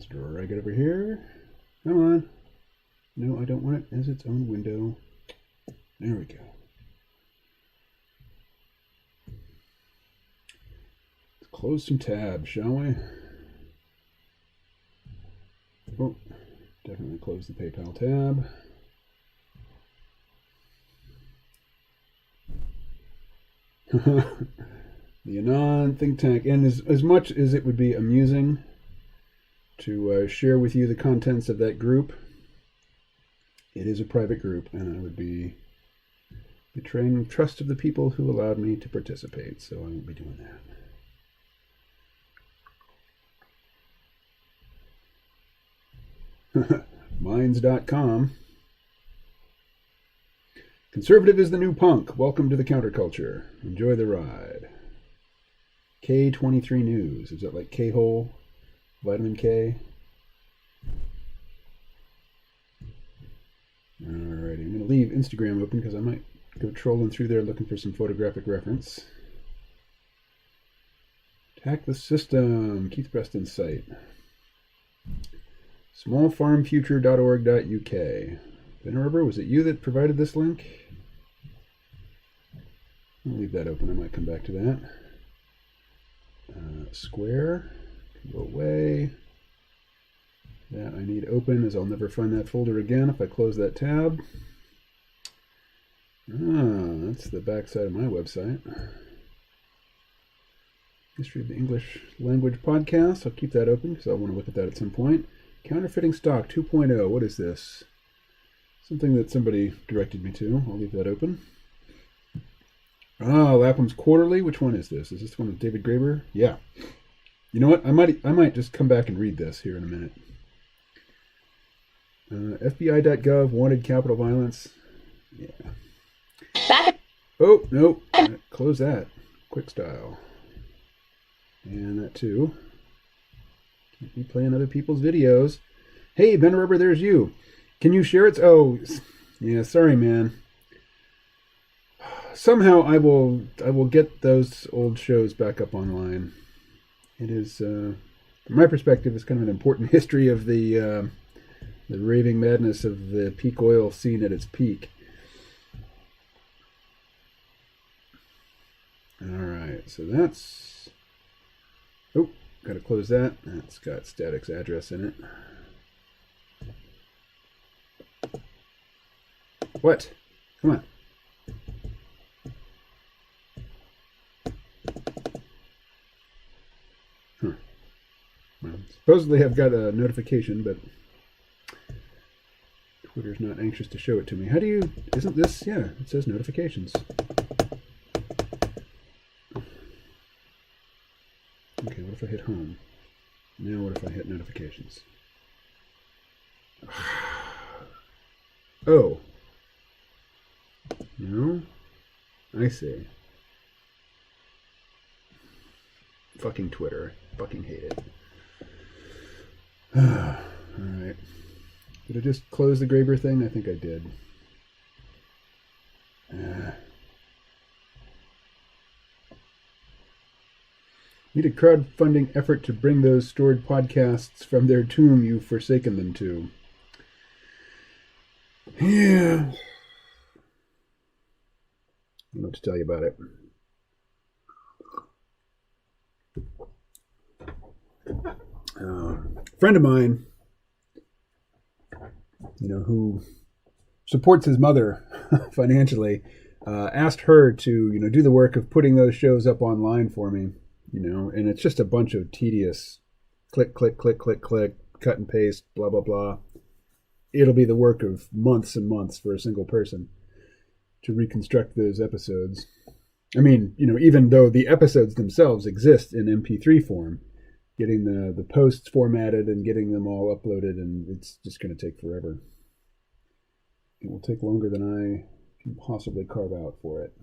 Let's drag it over here. Come on. No, I don't want it as its own window. There we go. Let's close some tabs, shall we? Oh, definitely close the PayPal tab. The Anon think tank. And as much as it would be amusing to share with you the contents of that group, it is a private group, and I would be betraying the trust of the people who allowed me to participate, so I won't be doing that. Minds.com. Conservative is the new punk. Welcome to the counterculture. Enjoy the ride. K23 News. Is that like K-hole? Vitamin K? Alrighty, I'm going to leave Instagram open because I might go trolling through there looking for some photographic reference. Attack the system. Keith Preston's site. Smallfarmfuture.org.uk. Venerable, was it you that provided this link? I'll leave that open. I might come back to that. Square. Go away. That I need open, as I'll never find that folder again if I close that tab. That's the backside of my website. History of the English Language Podcast. I'll keep that open because I want to look at that at some point. Counterfeiting Stock 2.0. What is this? Something that somebody directed me to. I'll leave that open. Lapham's Quarterly. Which one is this? Is this one with David Graeber? Yeah. You know what? I might just come back and read this here in a minute. FBI.gov, wanted capital violence. Yeah. Oh, nope. Close that. Quick style. And that too. Can't be playing other people's videos. Hey, Ben Rubber, there's you. Can you share it? Oh, yeah, sorry, man. Somehow I will get those old shows back up online. It is, from my perspective, it's kind of an important history of the raving madness of the peak oil scene at its peak. All right, so that's... Oh, got to close that. That's got Static's address in it. What? Come on. Well, supposedly I've got a notification, but Twitter's not anxious to show it to me. How do you... Isn't this... Yeah, it says notifications. Okay, what if I hit home? Now what if I hit notifications? Oh. No? I see. Fucking Twitter. Fucking hate it. Alright. Did I just close the Graeber thing? I think I did. Need a crowdfunding effort to bring those stored podcasts from their tomb you've forsaken them to. Yeah. I don't know what to tell you about it. A friend of mine, who supports his mother financially, asked her to, do the work of putting those shows up online for me, and it's just a bunch of tedious click, click, click, click, click, cut and paste, blah, blah, blah. It'll be the work of months and months for a single person to reconstruct those episodes. I mean, even though the episodes themselves exist in MP3 form, getting the posts formatted and getting them all uploaded, and it's just going to take forever. It will take longer than I can possibly carve out for it.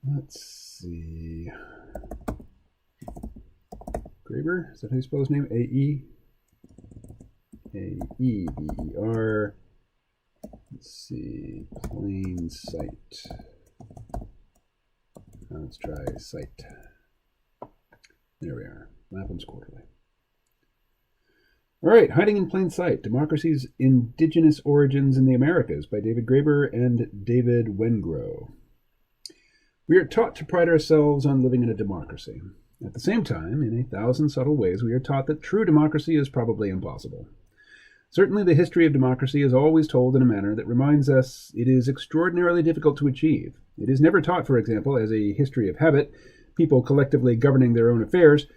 Let's see. Graeber? Is that how you spell his name? A-E? A-E-B-E-R. Let's see. Plain sight. Let's try site. There we are. Lapham's Quarterly. All right, Hiding in Plain Sight, Democracy's Indigenous Origins in the Americas by David Graeber and David Wengrow. We are taught to pride ourselves on living in a democracy. At the same time, in 1,000 subtle ways, we are taught that true democracy is probably impossible. Certainly the history of democracy is always told in a manner that reminds us it is extraordinarily difficult to achieve. It is never taught, for example, as a history of habit, people collectively governing their own affairs,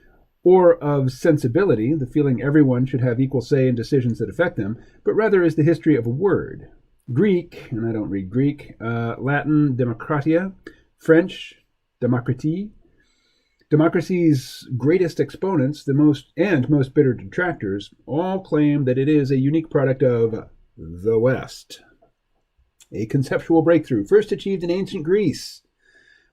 or of sensibility, the feeling everyone should have equal say in decisions that affect them, but rather as the history of a word. Greek, and I don't read Greek, Latin, demokratia, French, démocratie. Democracy's greatest exponents, the most bitter detractors, all claim that it is a unique product of the West. A conceptual breakthrough first achieved in ancient Greece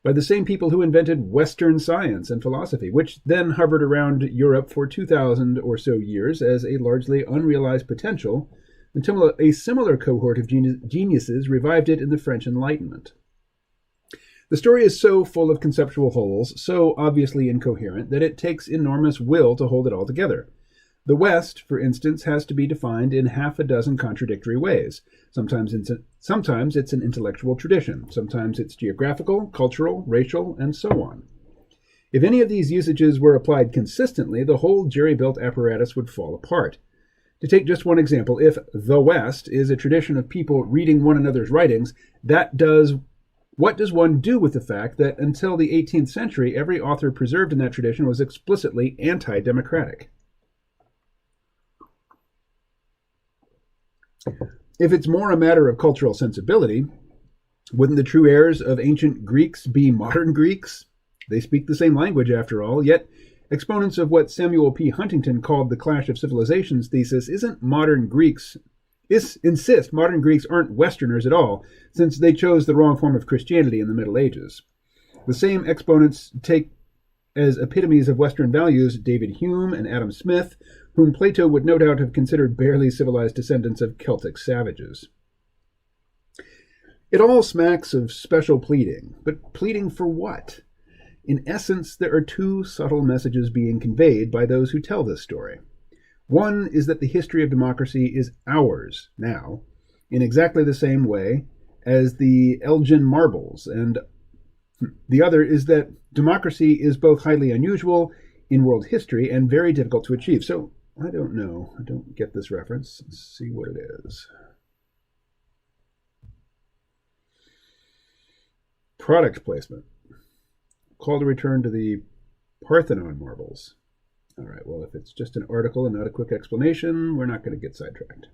by the same people who invented Western science and philosophy, which then hovered around Europe for 2,000 or so years as a largely unrealized potential, until a similar cohort of geniuses revived it in the French Enlightenment. The story is so full of conceptual holes, so obviously incoherent, that it takes enormous will to hold it all together. The West, for instance, has to be defined in half a dozen contradictory ways. Sometimes it's an intellectual tradition. Sometimes it's geographical, cultural, racial, and so on. If any of these usages were applied consistently, the whole jerry-built apparatus would fall apart. To take just one example, if the West is a tradition of people reading one another's writings, what does one do with the fact that until the 18th century, every author preserved in that tradition was explicitly anti-democratic? If it's more a matter of cultural sensibility, wouldn't the true heirs of ancient Greeks be modern Greeks? They speak the same language, after all, yet exponents of what Samuel P. Huntington called the Clash of Civilizations thesis insist modern Greeks aren't Westerners at all, since they chose the wrong form of Christianity in the Middle Ages. The same exponents take as epitomes of Western values David Hume and Adam Smith, whom Plato would no doubt have considered barely civilized descendants of Celtic savages. It all smacks of special pleading, but pleading for what? In essence, there are two subtle messages being conveyed by those who tell this story. One is that the history of democracy is ours now, in exactly the same way as the Elgin Marbles, and the other is that democracy is both highly unusual in world history and very difficult to achieve. So, I don't know. I don't get this reference. Let's see what it is. Product placement. Call to return to the Parthenon marbles. All right, well, if it's just an article and not a quick explanation, we're not going to get sidetracked.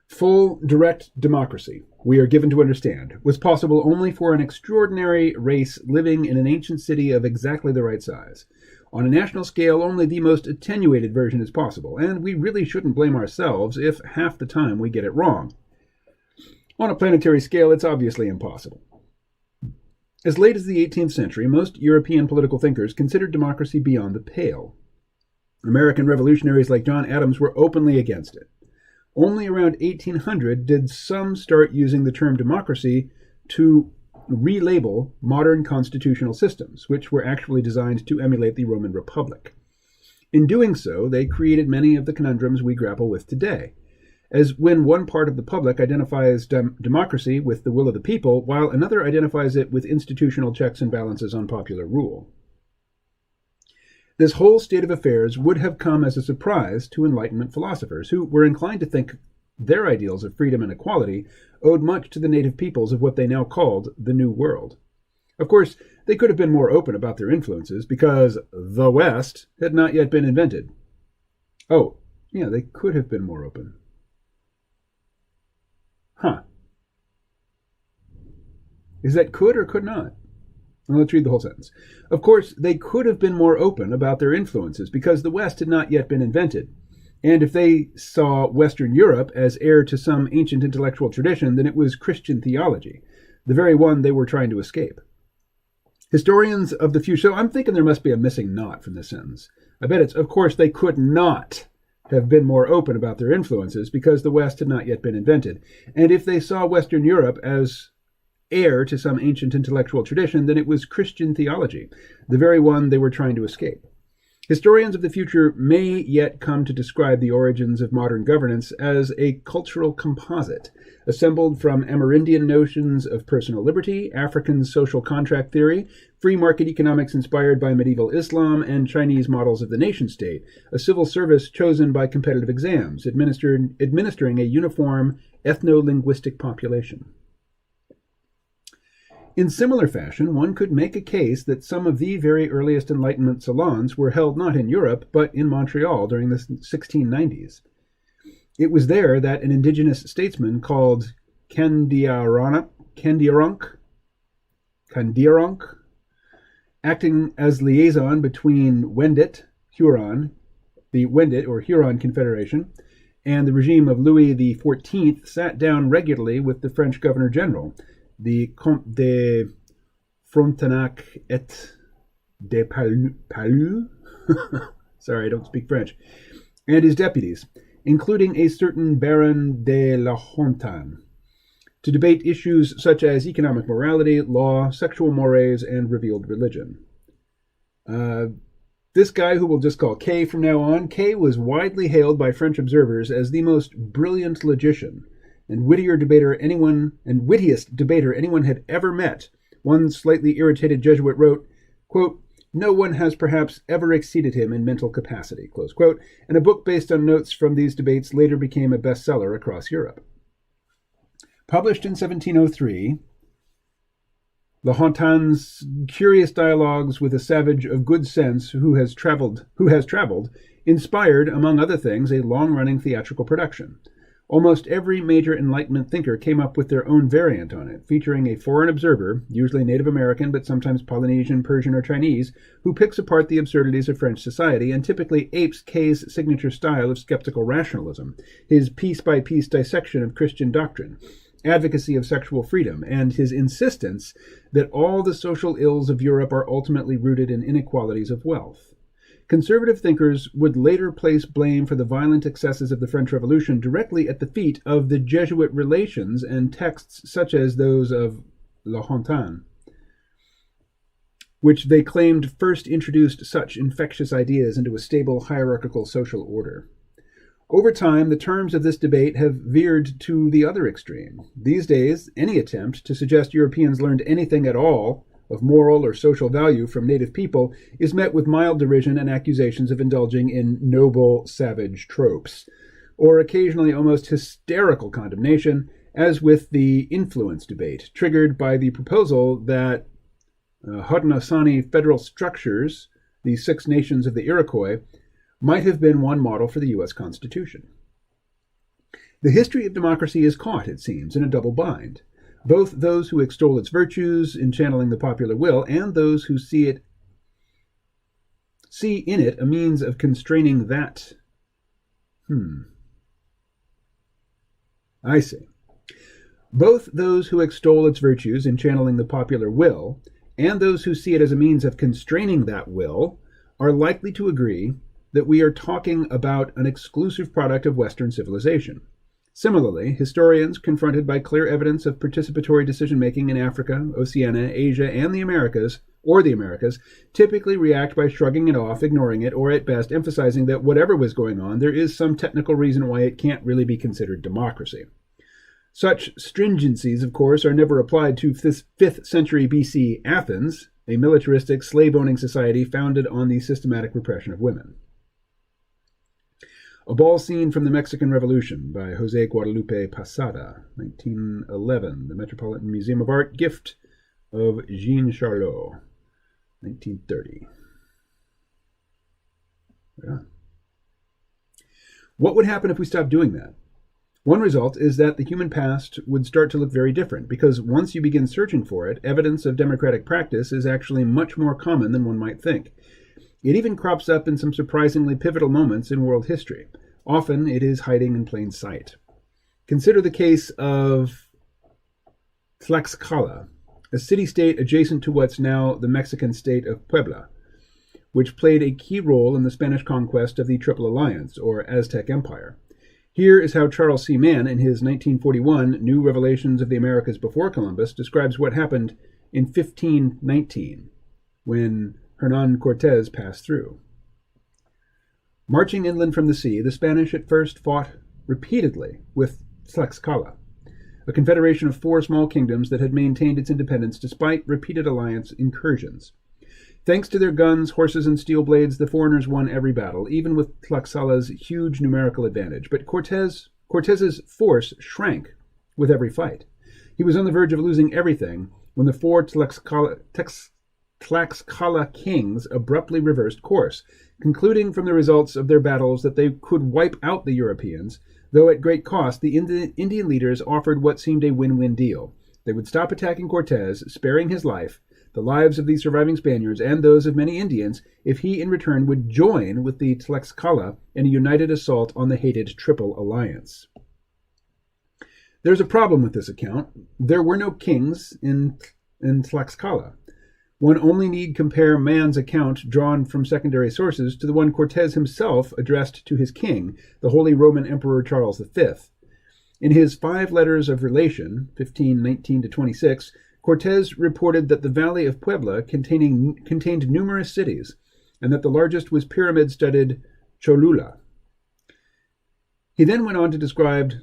Full, direct democracy, we are given to understand, was possible only for an extraordinary race living in an ancient city of exactly the right size. On a national scale, only the most attenuated version is possible, and we really shouldn't blame ourselves if half the time we get it wrong. On a planetary scale, it's obviously impossible. As late as the 18th century, most European political thinkers considered democracy beyond the pale. American revolutionaries like John Adams were openly against it. Only around 1800 did some start using the term democracy to relabel modern constitutional systems, which were actually designed to emulate the Roman Republic. In doing so, they created many of the conundrums we grapple with today, as when one part of the public identifies democracy with the will of the people, while another identifies it with institutional checks and balances on popular rule. This whole state of affairs would have come as a surprise to Enlightenment philosophers, who were inclined to think their ideals of freedom and equality owed much to the native peoples of what they now called the New World. Of course, they could have been more open about their influences, because the West had not yet been invented. Oh, yeah, they could have been more open. Huh. Is that could or could not? Well, let's read the whole sentence. Of course, they could have been more open about their influences because the West had not yet been invented. And if they saw Western Europe as heir to some ancient intellectual tradition, then it was Christian theology, the very one they were trying to escape. Historians of the future, so I'm thinking there must be a missing not from this sentence. I bet it's, of course, they could not have been more open about their influences because the West had not yet been invented. And if they saw Western Europe as heir to some ancient intellectual tradition, then it was Christian theology, the very one they were trying to escape. Historians of the future may yet come to describe the origins of modern governance as a cultural composite, assembled from Amerindian notions of personal liberty, African social contract theory, free market economics inspired by medieval Islam, and Chinese models of the nation-state, a civil service chosen by competitive exams, administering a uniform ethno-linguistic population. In similar fashion, one could make a case that some of the very earliest Enlightenment salons were held not in Europe, but in Montreal during the 1690s. It was there that an indigenous statesman called Candiaronk, acting as liaison between Wendat, Huron, the Wendat or Huron Confederation, and the regime of Louis XIV, sat down regularly with the French Governor-General, the Comte de Frontenac et de Palu, sorry, I don't speak French, and his deputies, including a certain Baron de la Hontan, to debate issues such as economic morality, law, sexual mores, and revealed religion. This guy, who we'll just call K from now on, K was widely hailed by French observers as the most brilliant logician and wittiest debater anyone had ever met. One slightly irritated Jesuit wrote, quote, "No one has perhaps ever exceeded him in mental capacity," close quote, and a book based on notes from these debates later became a bestseller across Europe. Published in 1703, La Hontan's curious dialogues with a savage of good sense who has traveled, inspired, among other things, a long-running theatrical production. Almost every major Enlightenment thinker came up with their own variant on it, featuring a foreign observer, usually Native American but sometimes Polynesian, Persian, or Chinese, who picks apart the absurdities of French society and typically apes Kay's signature style of skeptical rationalism, his piece-by-piece dissection of Christian doctrine, advocacy of sexual freedom, and his insistence that all the social ills of Europe are ultimately rooted in inequalities of wealth. Conservative thinkers would later place blame for the violent excesses of the French Revolution directly at the feet of the Jesuit relations and texts such as those of La Hontan, which they claimed first introduced such infectious ideas into a stable hierarchical social order. Over time, the terms of this debate have veered to the other extreme. These days, any attempt to suggest Europeans learned anything at all of moral or social value from native people is met with mild derision and accusations of indulging in noble, savage tropes, or occasionally almost hysterical condemnation, as with the influence debate, triggered by the proposal that Haudenosaunee federal structures, the 6 nations of the Iroquois, might have been one model for the U.S. Constitution. The history of democracy is caught, it seems, in a double bind. Both those who extol its virtues in channeling the popular will and those who see in it a means of constraining that. I see. Both those who extol its virtues in channeling the popular will and those who see it as a means of constraining that will are likely to agree that we are talking about an exclusive product of Western civilization. Similarly, historians confronted by clear evidence of participatory decision-making in Africa, Oceania, Asia, and the Americas, typically react by shrugging it off, ignoring it, or at best emphasizing that whatever was going on, there is some technical reason why it can't really be considered democracy. Such stringencies, of course, are never applied to 5th century BC Athens, a militaristic, slave-owning society founded on the systematic repression of women. A Ball Scene from the Mexican Revolution by José Guadalupe Posada, 1911. The Metropolitan Museum of Art, gift of Jean Charlot, 1930. Yeah. What would happen if we stopped doing that? One result is that the human past would start to look very different, because once you begin searching for it, evidence of democratic practice is actually much more common than one might think. It even crops up in some surprisingly pivotal moments in world history. Often it is hiding in plain sight. Consider the case of Tlaxcala, a city-state adjacent to what's now the Mexican state of Puebla, which played a key role in the Spanish conquest of the Triple Alliance, or Aztec Empire. Here is how Charles C. Mann, in his 1941 New Revelations of the Americas Before Columbus, describes what happened in 1519 when Hernan Cortes passed through. Marching inland from the sea, the Spanish at first fought repeatedly with Tlaxcala, a confederation of 4 small kingdoms that had maintained its independence despite repeated alliance incursions. Thanks to their guns, horses, and steel blades, the foreigners won every battle, even with Tlaxcala's huge numerical advantage. But Cortes's force shrank with every fight. He was on the verge of losing everything when the 4 Tlaxcala kings abruptly reversed course, concluding from the results of their battles that they could wipe out the Europeans, though at great cost. The Indian leaders offered what seemed a win-win deal. They would stop attacking Cortes, sparing his life, the lives of the surviving Spaniards, and those of many Indians, if he in return would join with the Tlaxcala in a united assault on the hated Triple Alliance. There's a problem with this account. There were no kings in Tlaxcala. One only need compare Mann's account, drawn from secondary sources, to the one Cortes himself addressed to his king, the Holy Roman Emperor Charles V. In his 5 letters of relation, 1519-26, Cortes reported that the valley of Puebla contained numerous cities, and that the largest was pyramid-studded Cholula. He then went on to describe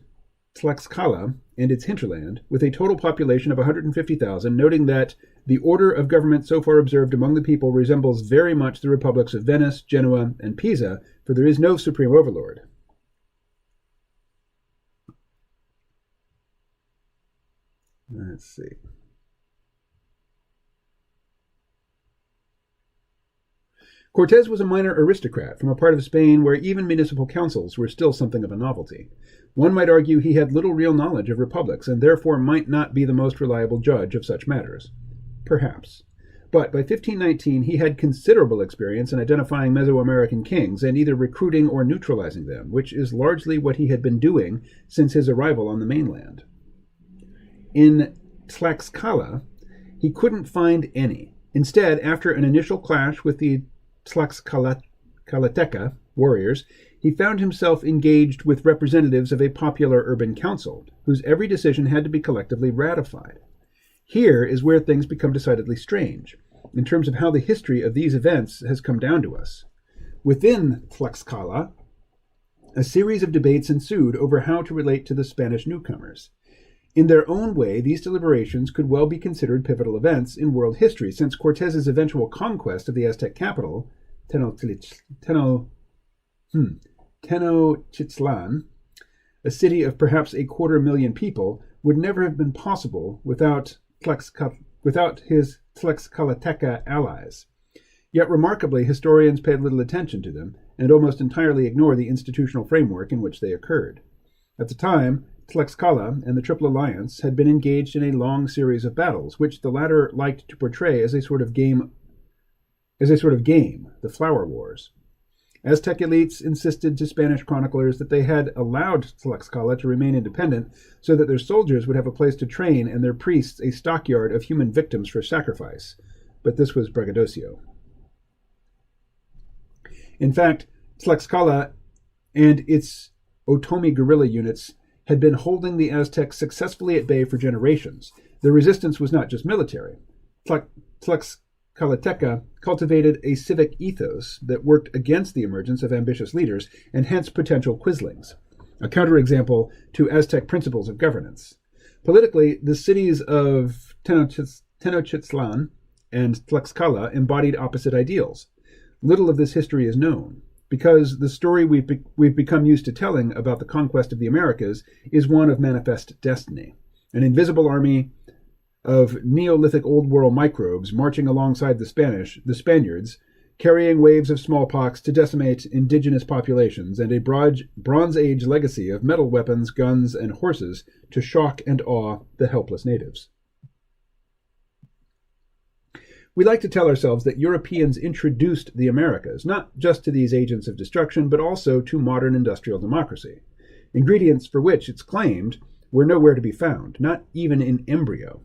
Tlaxcala and its hinterland, with a total population of 150,000, noting that the order of government so far observed among the people resembles very much the republics of Venice, Genoa, and Pisa, for there is no supreme overlord. Let's see. Cortes was a minor aristocrat from a part of Spain where even municipal councils were still something of a novelty. One might argue he had little real knowledge of republics, and therefore might not be the most reliable judge of such matters. Perhaps. But by 1519 he had considerable experience in identifying Mesoamerican kings and either recruiting or neutralizing them, which is largely what he had been doing since his arrival on the mainland. In Tlaxcala, he couldn't find any. Instead, after an initial clash with the Tlaxcalateca warriors, he found himself engaged with representatives of a popular urban council, whose every decision had to be collectively ratified. Here is where things become decidedly strange, in terms of how the history of these events has come down to us. Within Tlaxcala, a series of debates ensued over how to relate to the Spanish newcomers. In their own way, these deliberations could well be considered pivotal events in world history, since Cortes's eventual conquest of the Aztec capital, Tenochtitlan, a city of perhaps 250,000 people, would never have been possible without his Tlaxcalateca allies. Yet remarkably, historians paid little attention to them, and almost entirely ignore the institutional framework in which they occurred. At the time, Tlaxcala and the Triple Alliance had been engaged in a long series of battles, which the latter liked to portray as a sort of game, the Flower Wars. Aztec elites insisted to Spanish chroniclers that they had allowed Tlaxcala to remain independent so that their soldiers would have a place to train and their priests a stockyard of human victims for sacrifice. But this was braggadocio. In fact, Tlaxcala and its Otomi guerrilla units had been holding the Aztecs successfully at bay for generations. Their resistance was not just military. Tlaxcalateca cultivated a civic ethos that worked against the emergence of ambitious leaders and hence potential quislings, a counterexample to Aztec principles of governance. Politically, the cities of Tenochtitlan and Tlaxcala embodied opposite ideals. Little of this history is known, because the story we've become used to telling about the conquest of the Americas is one of manifest destiny. An invisible army of Neolithic Old World microbes marching alongside the Spaniards, carrying waves of smallpox to decimate indigenous populations, and a Bronze Age legacy of metal weapons, guns, and horses to shock and awe the helpless natives. We like to tell ourselves that Europeans introduced the Americas, not just to these agents of destruction, but also to modern industrial democracy, ingredients for which, it's claimed, were nowhere to be found, not even in embryo.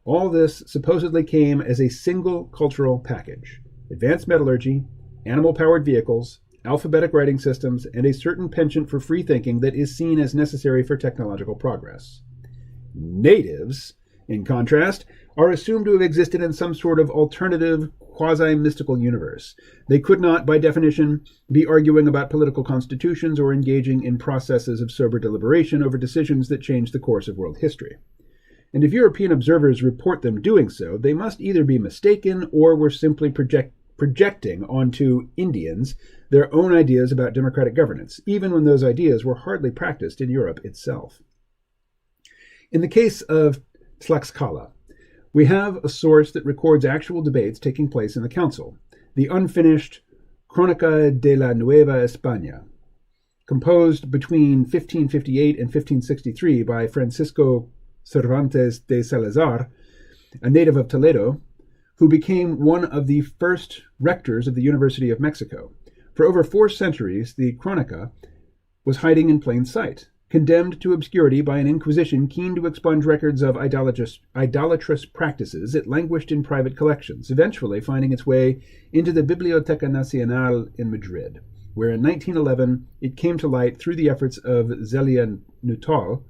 All this supposedly came as a single cultural package: advanced metallurgy, animal-powered vehicles, alphabetic writing systems, and a certain penchant for free thinking that is seen as necessary for technological progress. Natives, in contrast, are assumed to have existed in some sort of alternative, quasi-mystical universe. They could not, by definition, be arguing about political constitutions or engaging in processes of sober deliberation over decisions that change the course of world history. And if European observers report them doing so, they must either be mistaken or were simply projecting onto Indians their own ideas about democratic governance, even when those ideas were hardly practiced in Europe itself. In the case of Tlaxcala, we have a source that records actual debates taking place in the council, the unfinished Crónica de la Nueva España, composed between 1558 and 1563 by Francisco Cervantes de Salazar, a native of Toledo, who became one of the first rectors of the University of Mexico. For over 4 centuries, the Crónica was hiding in plain sight, condemned to obscurity by an Inquisition keen to expunge records of idolatrous practices. It languished in private collections, eventually finding its way into the Biblioteca Nacional in Madrid, where in 1911 it came to light through the efforts of Zelia Nuttall,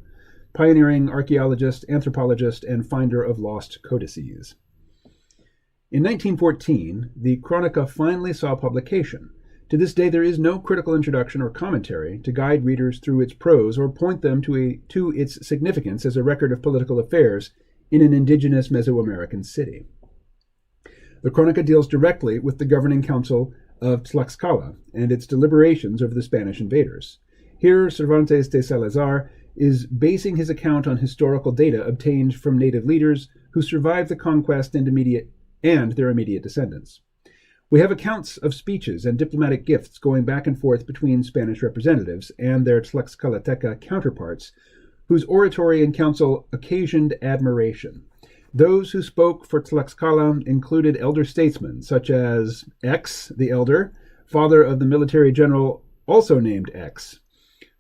pioneering archaeologist, anthropologist, and finder of lost codices. In 1914, the Crónica finally saw publication. To this day, there is no critical introduction or commentary to guide readers through its prose or point them to its significance as a record of political affairs in an indigenous Mesoamerican city. The Crónica deals directly with the governing council of Tlaxcala and its deliberations over the Spanish invaders. Here, Cervantes de Salazar is basing his account on historical data obtained from native leaders who survived the conquest and their immediate descendants. We have accounts of speeches and diplomatic gifts going back and forth between Spanish representatives and their Tlaxcalateca counterparts, whose oratory and counsel occasioned admiration. Those who spoke for Tlaxcala included elder statesmen such as X, the elder, father of the military general also named X,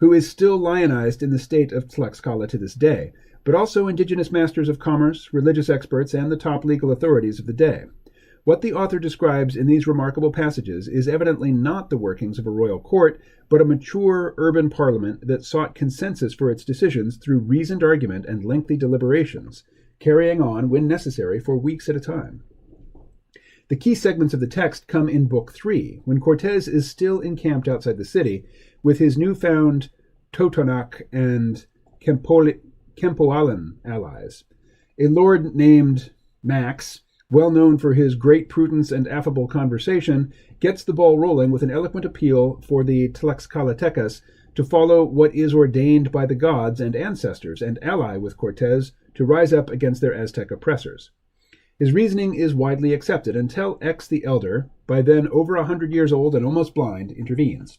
who is still lionized in the state of Tlaxcala to this day, but also indigenous masters of commerce, religious experts, and the top legal authorities of the day. What the author describes in these remarkable passages is evidently not the workings of a royal court, but a mature urban parliament that sought consensus for its decisions through reasoned argument and lengthy deliberations, carrying on, when necessary, for weeks at a time. The key segments of the text come in Book 3, when Cortés is still encamped outside the city, with his newfound Totonac and Kempoalan allies. A lord named Max, well known for his great prudence and affable conversation, gets the ball rolling with an eloquent appeal for the Tlaxcalatecas to follow what is ordained by the gods and ancestors and ally with Cortés to rise up against their Aztec oppressors. His reasoning is widely accepted until X the Elder, by then over 100 years old and almost blind, intervenes.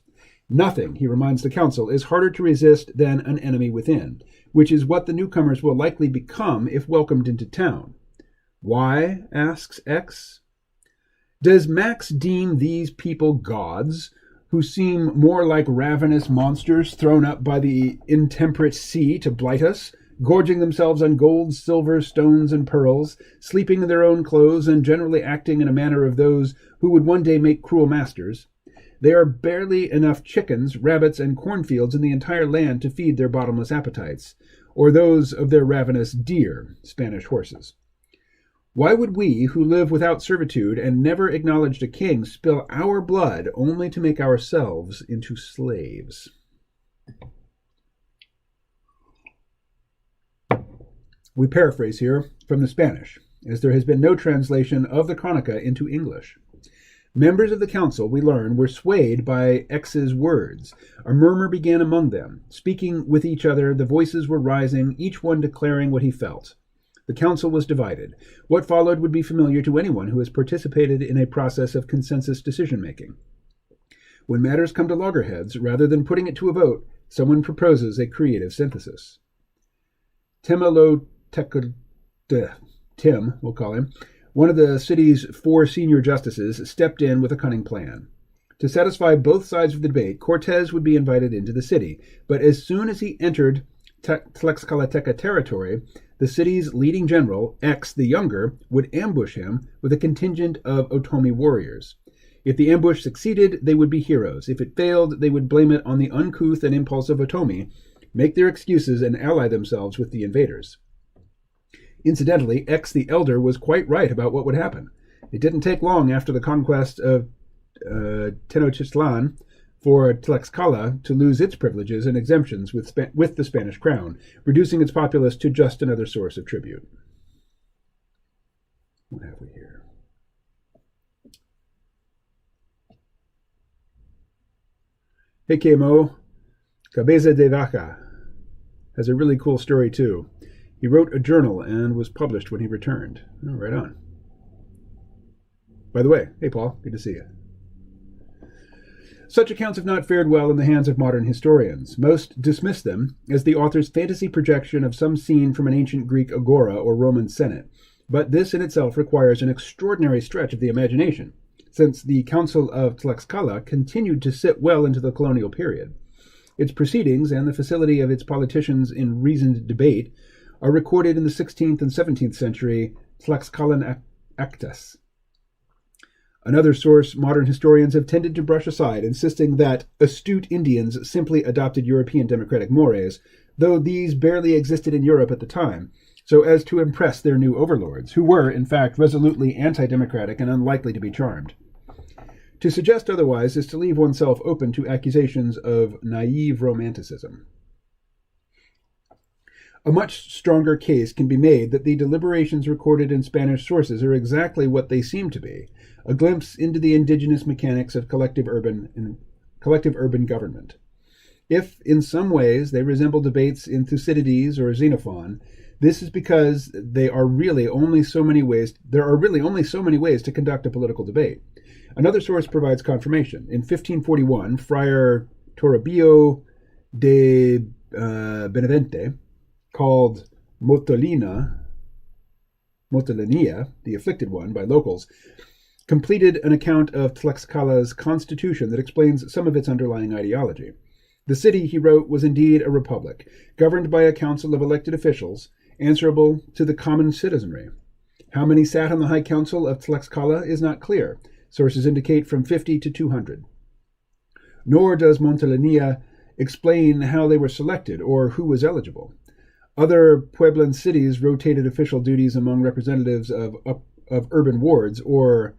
Nothing, he reminds the council, is harder to resist than an enemy within, which is what the newcomers will likely become if welcomed into town. Why? Asks X. Does Max deem these people gods, who seem more like ravenous monsters thrown up by the intemperate sea to blight us, gorging themselves on gold, silver, stones, and pearls, sleeping in their own clothes, and generally acting in a manner of those who would one day make cruel masters? There are barely enough chickens, rabbits, and cornfields in the entire land to feed their bottomless appetites, or those of their ravenous deer, Spanish horses. Why would we, who live without servitude and never acknowledged a king, spill our blood only to make ourselves into slaves? We paraphrase here from the Spanish, as there has been no translation of the Crónica into English. Members of the council, we learn, were swayed by X's words. A murmur began among them. Speaking with each other, the voices were rising, each one declaring what he felt. The council was divided. What followed would be familiar to anyone who has participated in a process of consensus decision-making. When matters come to loggerheads, rather than putting it to a vote, someone proposes a creative synthesis. Tim, we'll call him, one of the city's 4 senior justices, stepped in with a cunning plan. To satisfy both sides of the debate, Cortés would be invited into the city, but as soon as he entered Tlaxcalateca territory, the city's leading general, X the Younger, would ambush him with a contingent of Otomi warriors. If the ambush succeeded, they would be heroes. If it failed, they would blame it on the uncouth and impulsive Otomi, make their excuses, and ally themselves with the invaders. Incidentally, X the Elder was quite right about what would happen. It didn't take long after the conquest of Tenochtitlan for Tlaxcala to lose its privileges and exemptions with the Spanish crown, reducing its populace to just another source of tribute. What have we here? Hekemo Cabeza de Vaca has a really cool story too. He wrote a journal and was published when he returned. Oh, right on. By the way, hey Paul, good to see you. Such accounts have not fared well in the hands of modern historians. Most dismiss them as the author's fantasy projection of some scene from an ancient Greek agora or Roman senate. But this in itself requires an extraordinary stretch of the imagination, since the Council of Tlaxcala continued to sit well into the colonial period. Its proceedings and the facility of its politicians in reasoned debate are recorded in the 16th and 17th century Tlaxcalan Actas. Another source modern historians have tended to brush aside, insisting that astute Indians simply adopted European democratic mores, though these barely existed in Europe at the time, so as to impress their new overlords, who were, in fact, resolutely anti-democratic and unlikely to be charmed. To suggest otherwise is to leave oneself open to accusations of naive romanticism. A much stronger case can be made that the deliberations recorded in Spanish sources are exactly what they seem to be, a glimpse into the indigenous mechanics of collective urban government. If, in some ways, they resemble debates in Thucydides or Xenophon, this is because there are really only so many ways to conduct a political debate. Another source provides confirmation. In 1541, Friar Toribio de Benavente, called Motolinia, the afflicted one, by locals, completed an account of Tlaxcala's constitution that explains some of its underlying ideology. The city, he wrote, was indeed a republic, governed by a council of elected officials, answerable to the common citizenry. How many sat on the High Council of Tlaxcala is not clear. Sources indicate from 50 to 200. Nor does Motolinia explain how they were selected or who was eligible. Other Pueblan cities rotated official duties among representatives of urban wards, or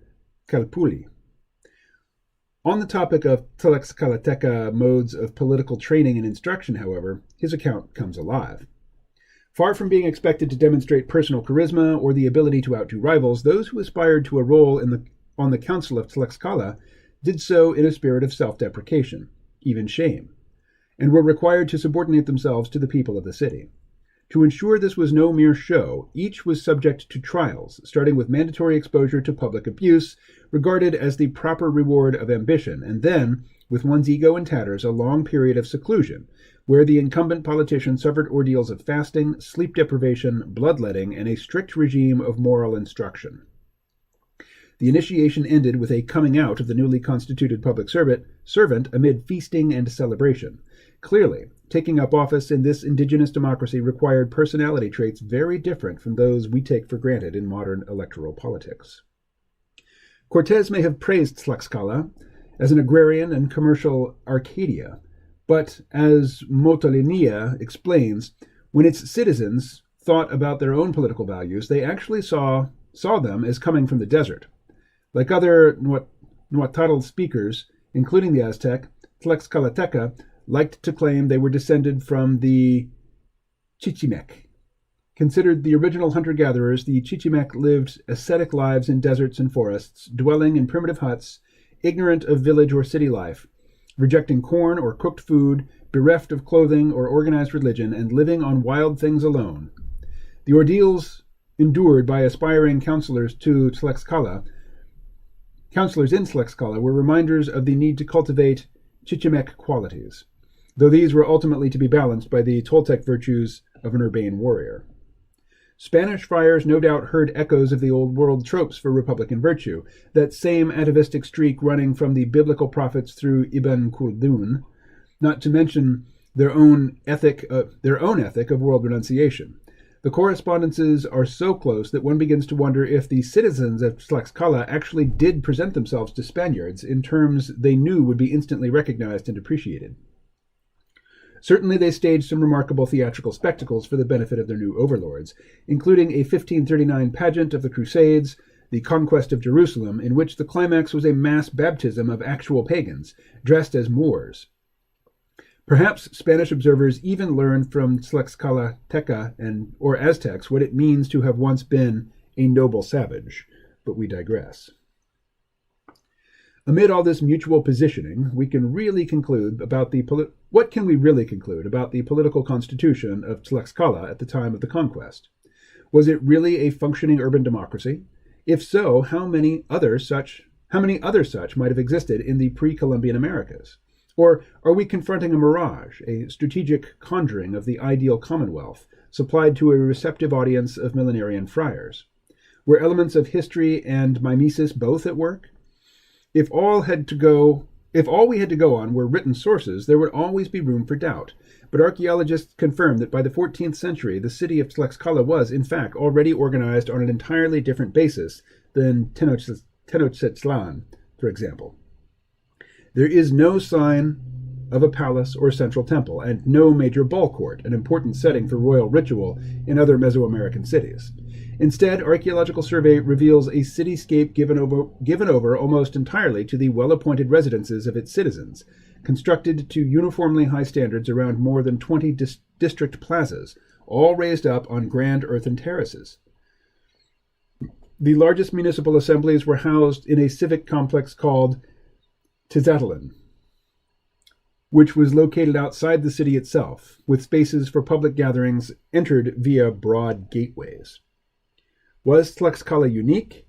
calpulli. On the topic of Tlaxcalateca modes of political training and instruction, however, his account comes alive. Far from being expected to demonstrate personal charisma or the ability to outdo rivals, those who aspired to a role on the Council of Tlaxcala did so in a spirit of self-deprecation, even shame, and were required to subordinate themselves to the people of the city. To ensure this was no mere show, each was subject to trials, starting with mandatory exposure to public abuse, regarded as the proper reward of ambition, and then, with one's ego in tatters, a long period of seclusion, where the incumbent politician suffered ordeals of fasting, sleep deprivation, bloodletting, and a strict regime of moral instruction. The initiation ended with a coming out of the newly constituted public servant amid feasting and celebration. Clearly, taking up office in this indigenous democracy required personality traits very different from those we take for granted in modern electoral politics. Cortes may have praised Tlaxcala as an agrarian and commercial Arcadia, but, as Motolinia explains, when its citizens thought about their own political values, they actually saw them as coming from the desert. Like other Nahuatl speakers, including the Aztec, Tlaxcalateca liked to claim they were descended from the Chichimec. Considered the original hunter-gatherers, the Chichimec lived ascetic lives in deserts and forests, dwelling in primitive huts, ignorant of village or city life, rejecting corn or cooked food, bereft of clothing or organized religion, and living on wild things alone. The ordeals endured by aspiring counselors in Tlaxcala were reminders of the need to cultivate Chichimec qualities, though these were ultimately to be balanced by the Toltec virtues of an urbane warrior. Spanish friars no doubt heard echoes of the old world tropes for republican virtue, that same atavistic streak running from the biblical prophets through Ibn Khaldun, not to mention their own ethic of world renunciation. The correspondences are so close that one begins to wonder if the citizens of Tlaxcala actually did present themselves to Spaniards in terms they knew would be instantly recognized and appreciated. Certainly they staged some remarkable theatrical spectacles for the benefit of their new overlords, including a 1539 pageant of the Crusades, the conquest of Jerusalem, in which the climax was a mass baptism of actual pagans, dressed as Moors. Perhaps Spanish observers even learned from Tlaxcalateca or Aztecs what it means to have once been a noble savage, but we digress. Amid all this mutual positioning, what can we really conclude about the political constitution of Tlaxcala at the time of the conquest? Was it really a functioning urban democracy? If so, how many other such might have existed in the pre-Columbian Americas? Or are we confronting a mirage, a strategic conjuring of the ideal commonwealth, supplied to a receptive audience of millenarian friars? Were elements of history and mimesis both at work? If all we had to go on were written sources, there would always be room for doubt. But archaeologists confirm that by the 14th century, the city of Tlaxcala was, in fact, already organized on an entirely different basis than Tenochtitlan, for example. There is no sign of a palace or central temple, and no major ball court, an important setting for royal ritual in other Mesoamerican cities. Instead, archaeological survey reveals a cityscape given over almost entirely to the well-appointed residences of its citizens, constructed to uniformly high standards around more than 20 district plazas, all raised up on grand earthen terraces. The largest municipal assemblies were housed in a civic complex called Tizatlan, which was located outside the city itself, with spaces for public gatherings entered via broad gateways. Was Tlaxcala unique?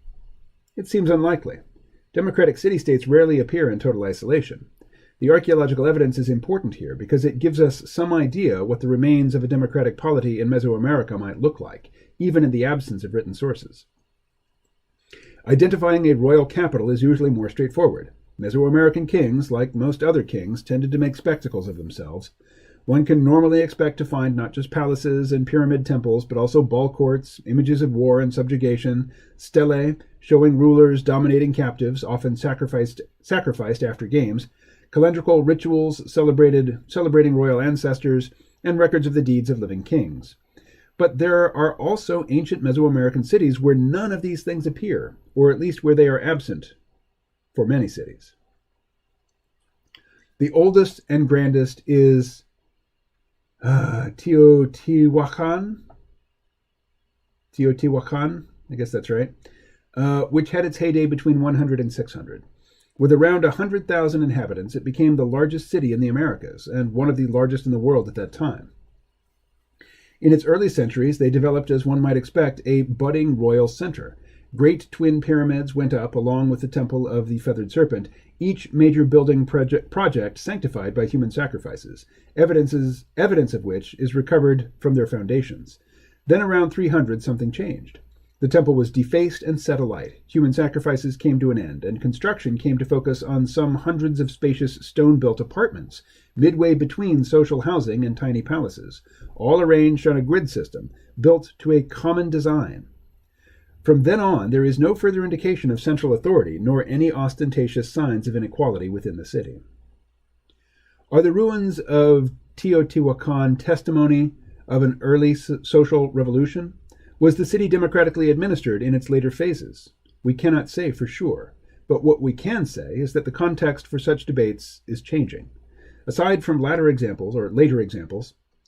It seems unlikely. Democratic city-states rarely appear in total isolation. The archaeological evidence is important here because it gives us some idea what the remains of a democratic polity in Mesoamerica might look like, even in the absence of written sources. Identifying a royal capital is usually more straightforward. Mesoamerican kings, like most other kings, tended to make spectacles of themselves. One can normally expect to find not just palaces and pyramid temples, but also ball courts, images of war and subjugation, stelae showing rulers dominating captives, often sacrificed after games, calendrical rituals celebrating royal ancestors, and records of the deeds of living kings. But there are also ancient Mesoamerican cities where none of these things appear, or at least where they are absent for many cities. The oldest and grandest is Teotihuacan, I guess that's right, which had its heyday between 100 and 600. With around 100,000 inhabitants, it became the largest city in the Americas, and one of the largest in the world at that time. In its early centuries, they developed, as one might expect, a budding royal center. Great twin pyramids went up along with the Temple of the Feathered Serpent, each major building project sanctified by human sacrifices, evidence of which is recovered from their foundations. Then around 300, something changed. The temple was defaced and set alight. Human sacrifices came to an end, and construction came to focus on some hundreds of spacious stone-built apartments, midway between social housing and tiny palaces, all arranged on a grid system, built to a common design. From then on, there is no further indication of central authority, nor any ostentatious signs of inequality within the city. Are the ruins of Teotihuacan testimony of an early social revolution? Was the city democratically administered in its later phases? We cannot say for sure, but what we can say is that the context for such debates is changing. Aside from later examples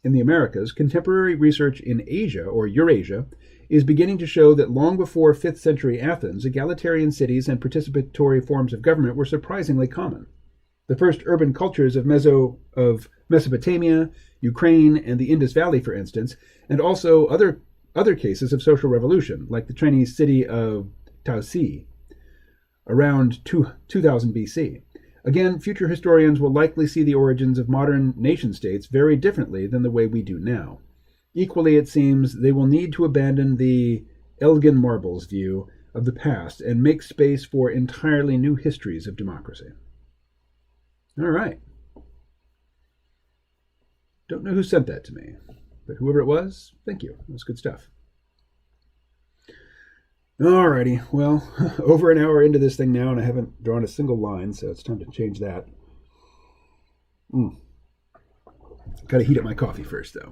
in the Americas, contemporary research in Asia or Eurasia is beginning to show that long before 5th century Athens, egalitarian cities and participatory forms of government were surprisingly common. The first urban cultures of Mesopotamia, Ukraine, and the Indus Valley, for instance, and also other cases of social revolution, like the Chinese city of Taosi, around 2000 BC. Again, future historians will likely see the origins of modern nation-states very differently than the way we do now. Equally, it seems, they will need to abandon the Elgin Marbles view of the past and make space for entirely new histories of democracy. All right. Don't know who sent that to me. But whoever it was, thank you. It was good stuff. Alrighty, well, over an hour into this thing now, and I haven't drawn a single line, so it's time to change that. Gotta heat up my coffee first, though.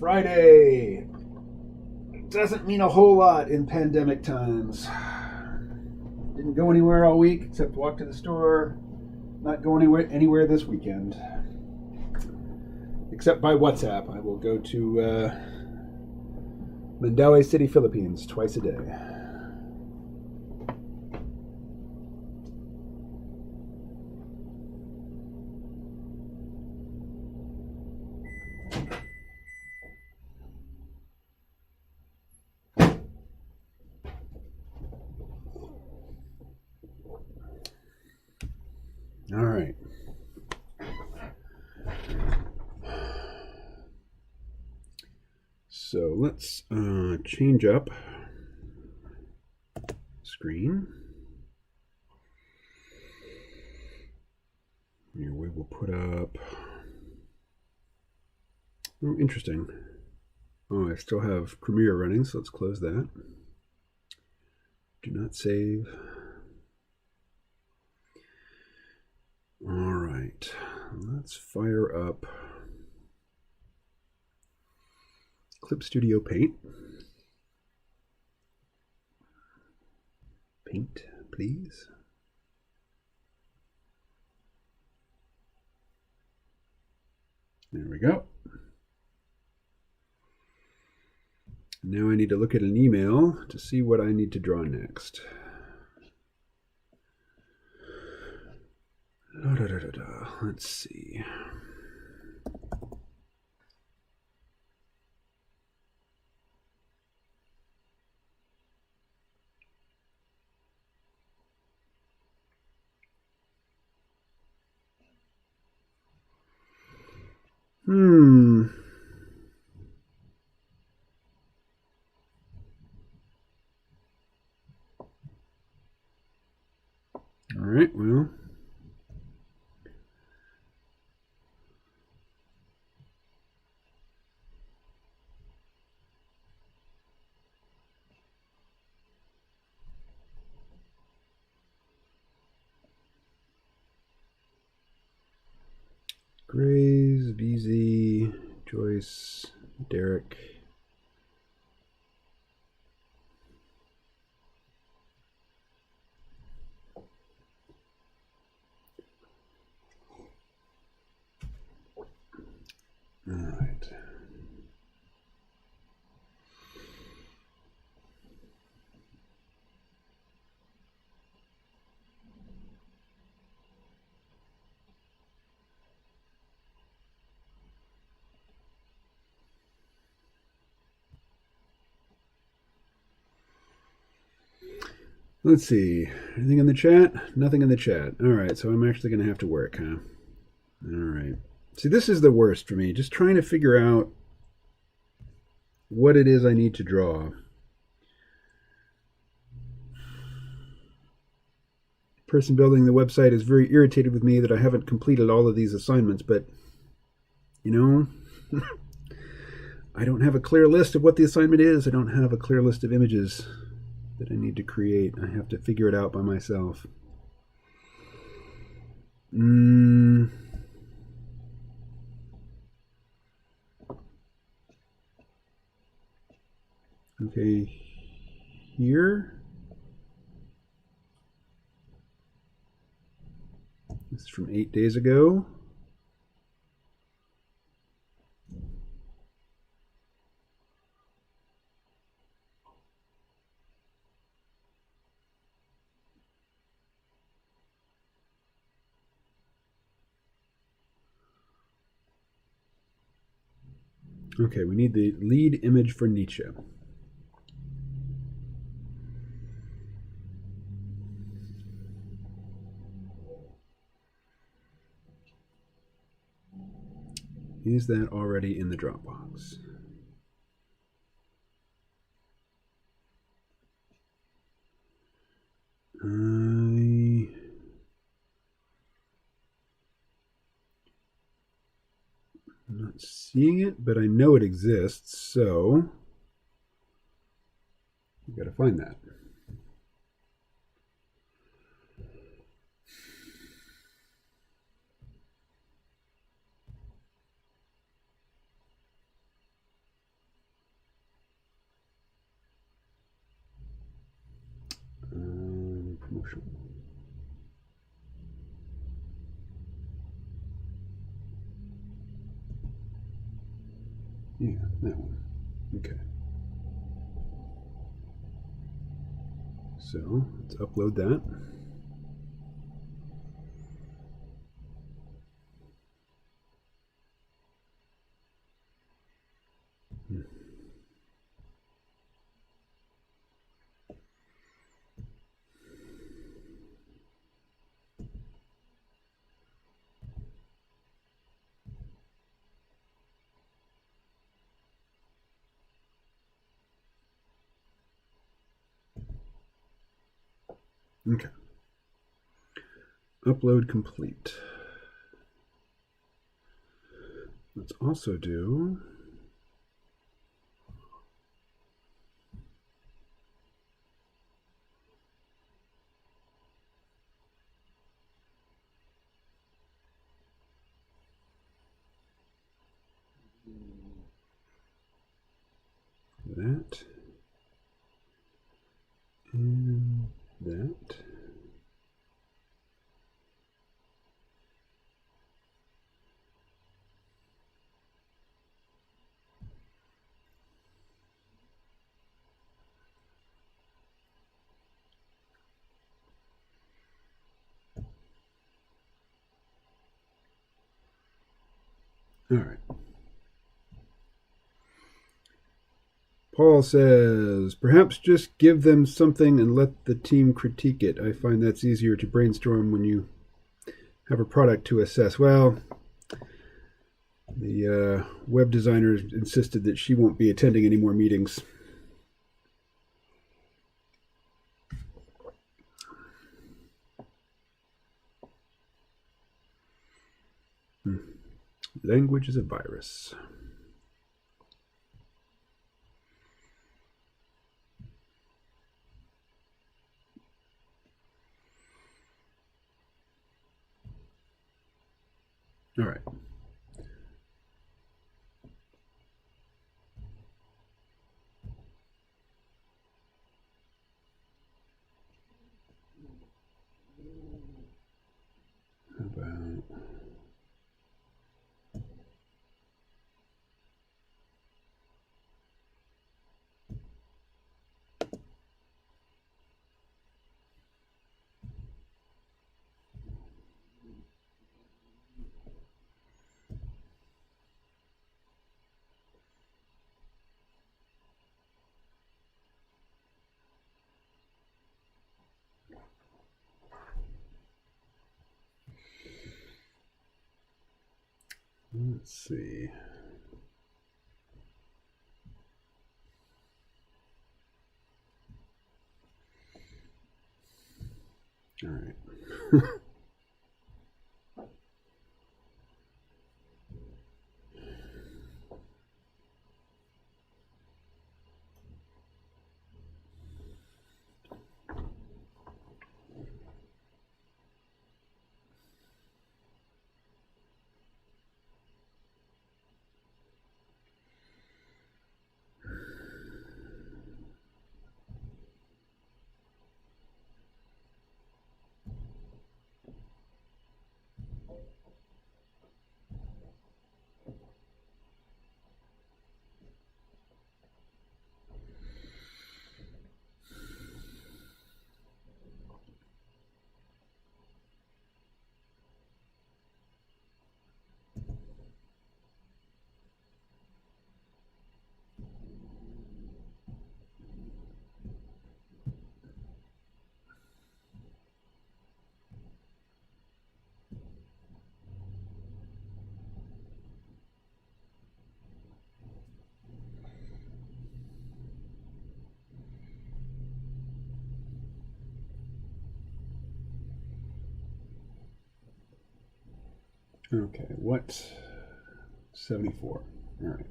Friday. It doesn't mean a whole lot in pandemic times. Didn't go anywhere all week except walk to the store. Not go anywhere this weekend. Except by WhatsApp. I will go to Mandaue City, Philippines twice a day. All right. So let's change up screen. Here we will put up. Oh, interesting. Oh, I still have Premiere running, so let's close that. Do not save. All right, let's fire up Clip Studio Paint. Paint, please. There we go. Now I need to look at an email to see what I need to draw next. Let's see. All right, well. Grays, VZ, Joyce, Derek. All right. Let's see. Anything in the chat? Nothing in the chat. All right, so I'm actually going to have to work, huh? All right. See, this is the worst for me. Just trying to figure out what it is I need to draw. The person building the website is very irritated with me that I haven't completed all of these assignments, but, you know, I don't have a clear list of what the assignment is. I don't have a clear list of images that I need to create. I have to figure it out by myself. Okay, here. This is from 8 days ago. Okay, we need the lead image for Nietzsche. Is that already in the Dropbox? I'm not seeing it, but I know it exists, so we got to find that. Promotional. Yeah, that one. Okay. So let's upload that. Okay. Upload complete. Let's also do that and that. All right. Paul says, perhaps just give them something and let the team critique it. I find that's easier to brainstorm when you have a product to assess. Well, the web designer insisted that she won't be attending any more meetings. Language is a virus. All right. How about let's see. All right. Okay, what 74. All right.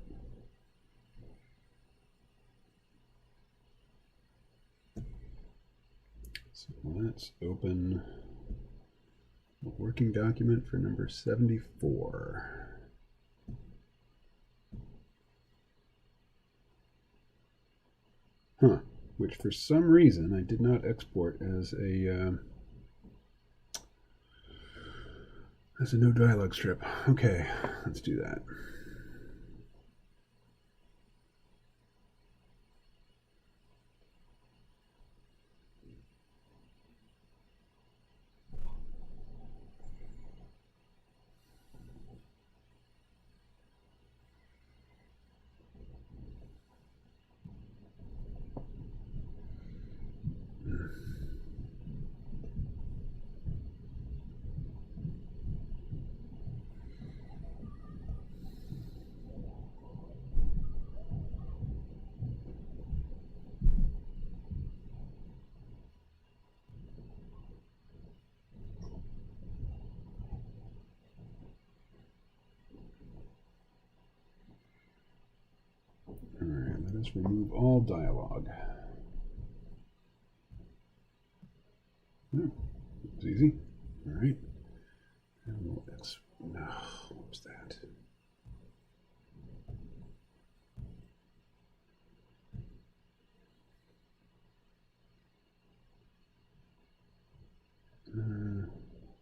So let's open a working document for number 74. Huh. Which for some reason I did not export as a no dialogue strip. Okay, let's do that. All right, let us remove all dialogue. Oh, it was easy. All right. And that's, no, what was that?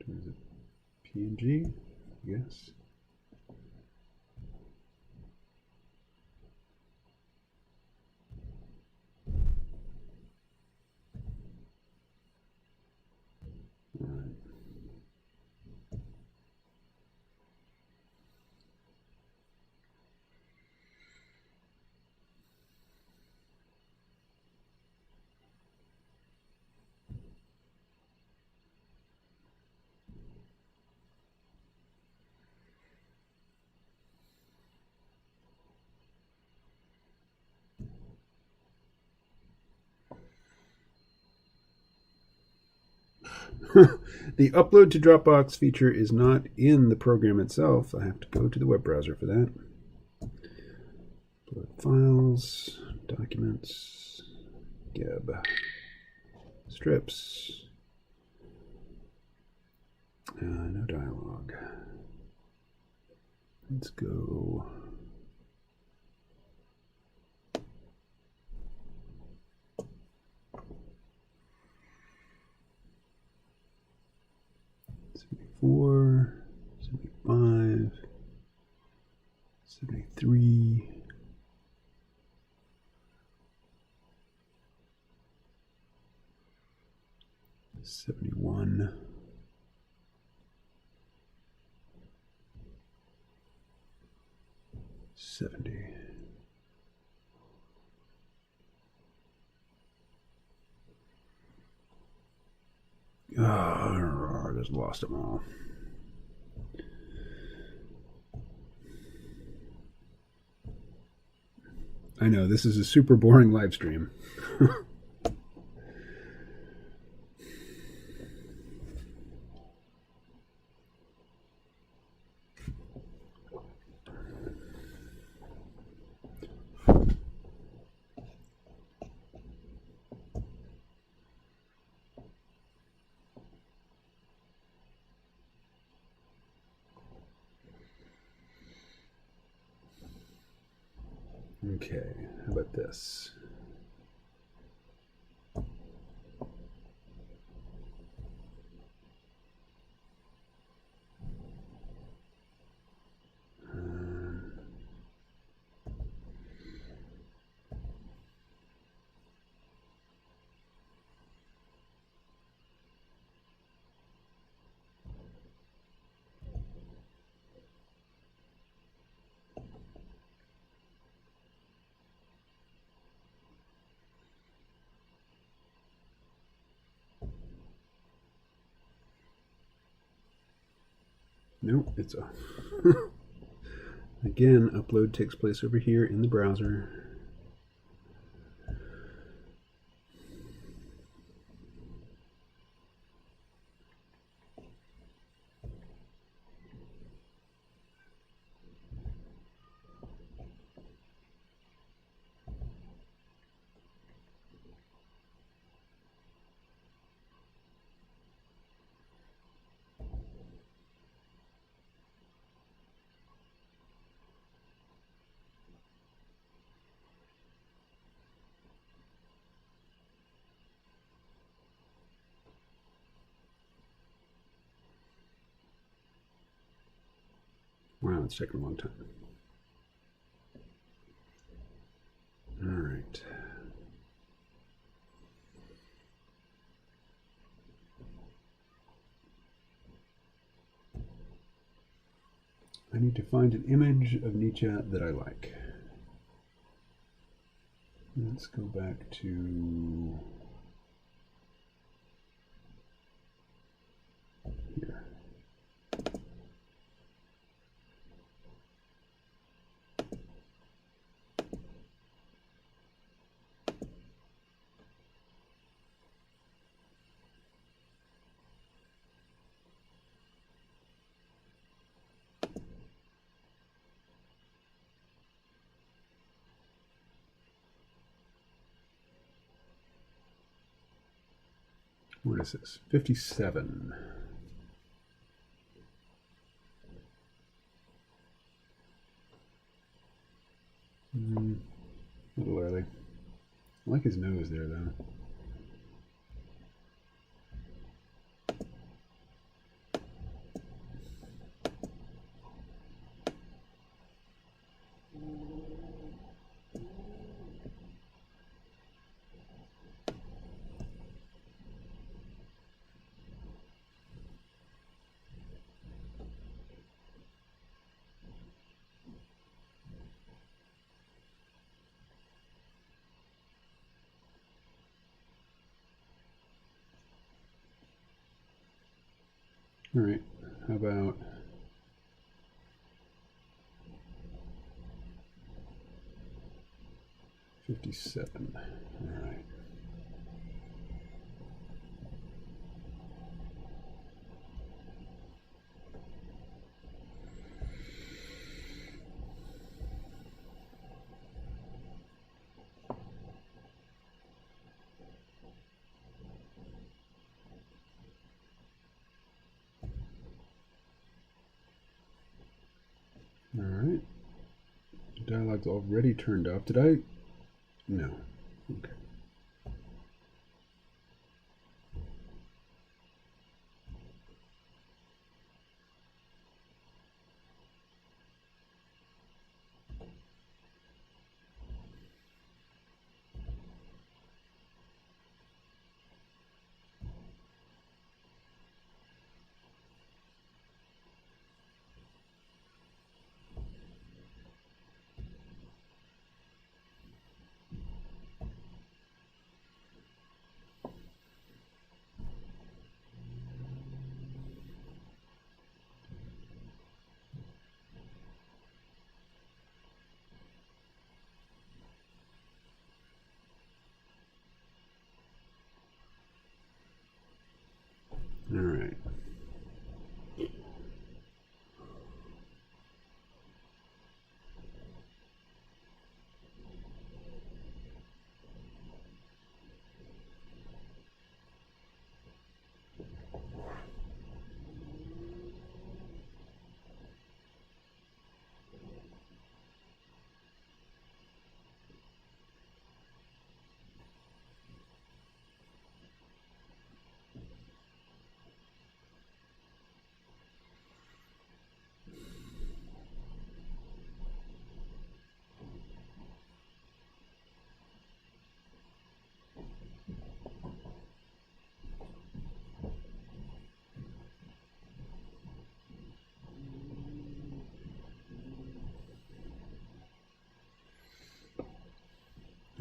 Is it PNG? Yes. All right. The upload to Dropbox feature is not in the program itself. I have to go to the web browser for that. Upload files, documents, geb, strips, no dialogue. Let's go. Four, 75, 73, 71, 70. Oh, I just lost them all. I know, this is a super boring live stream. Okay, how about this? Nope, it's a again, upload takes place over here in the browser. Wow, it's taking a long time. All right. I need to find an image of Nietzsche that I like. Let's go back to here. What is this? 57. A little early. I like his nose there, though. All right, how about 57? All right. All right. The dialogue's already turned off. Did I? No. Okay. All right.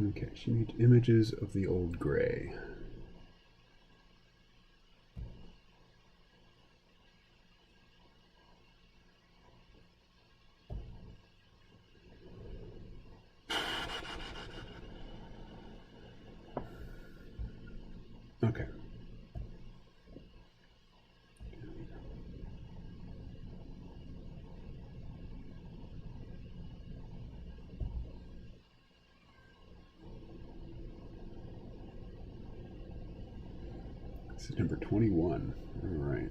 Okay, she needs images of the old gray. Okay. This is number 21. All right.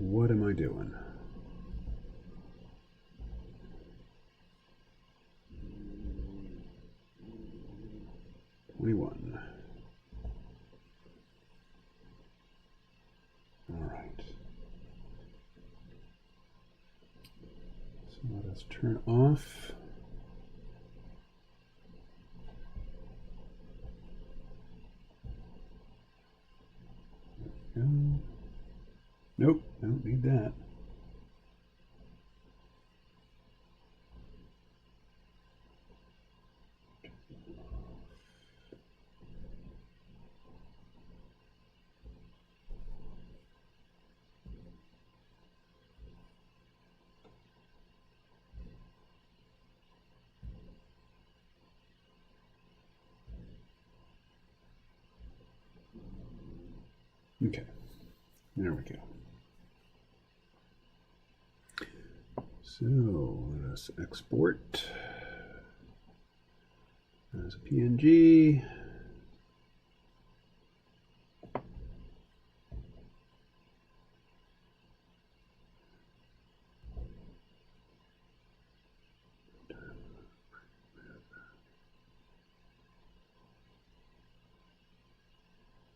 What am I doing? $21. All right. So let us turn off. There we go. Nope, don't need that. Okay, there we go. So let us export as a PNG.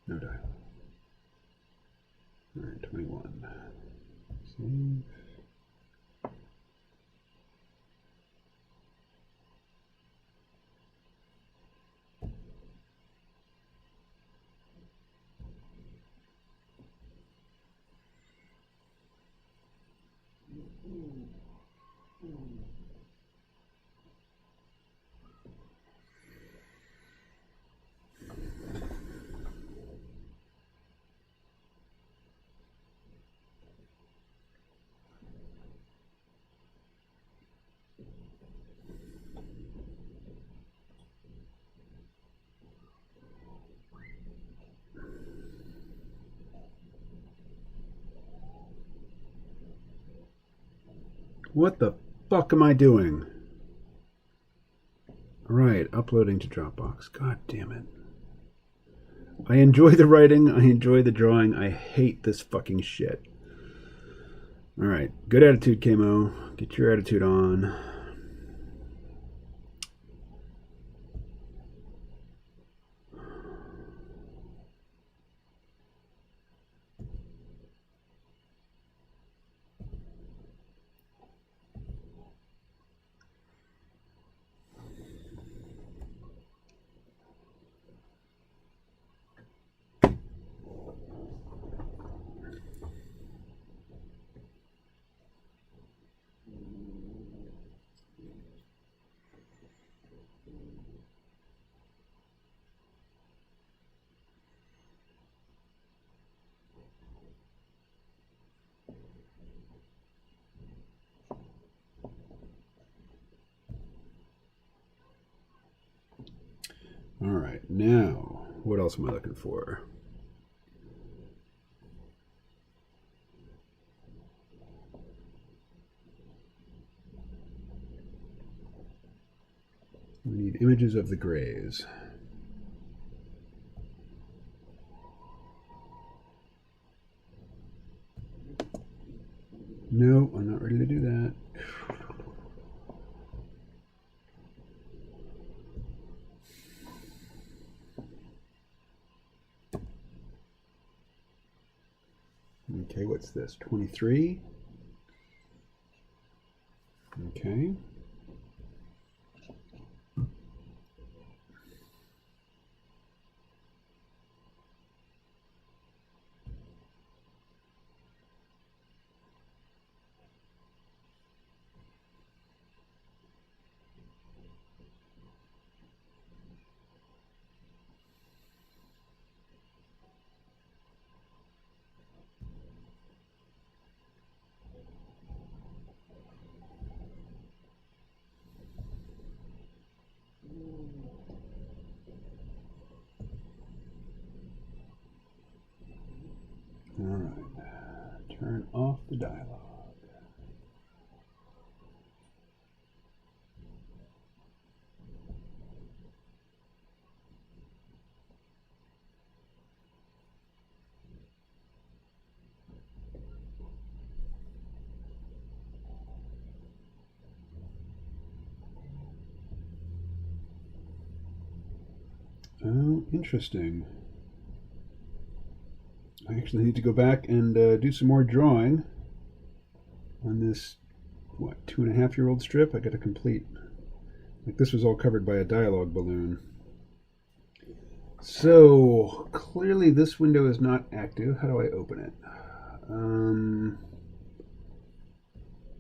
No dial. All right, 21. Save. What the fuck am I doing? All right, uploading to Dropbox. God damn it. I enjoy the writing. I enjoy the drawing. I hate this fucking shit. All right, good attitude, Camo. Get your attitude on. All right, now, what else am I looking for? We need images of the grays. No, I'm not ready to do that. Okay, what's this? 23? Okay. All right, turn off the dialogue. Oh, interesting. I actually need to go back and do some more drawing on this, what, 2.5-year-old strip. I got to complete. Like, this was all covered by a dialogue balloon. So, clearly this window is not active. How do I open it?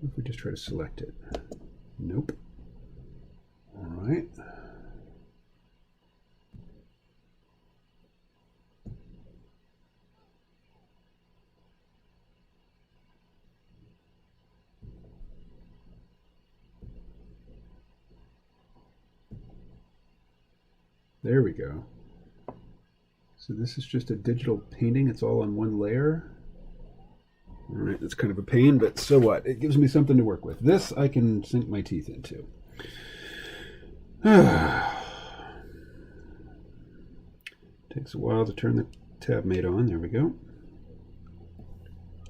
If we just try to select it. Nope. All right. There we go. So this is just a digital painting. It's all on one layer. All right, that's kind of a pain, but so what? It gives me something to work with. This I can sink my teeth into. Takes a while to turn the tab mate on. There we go.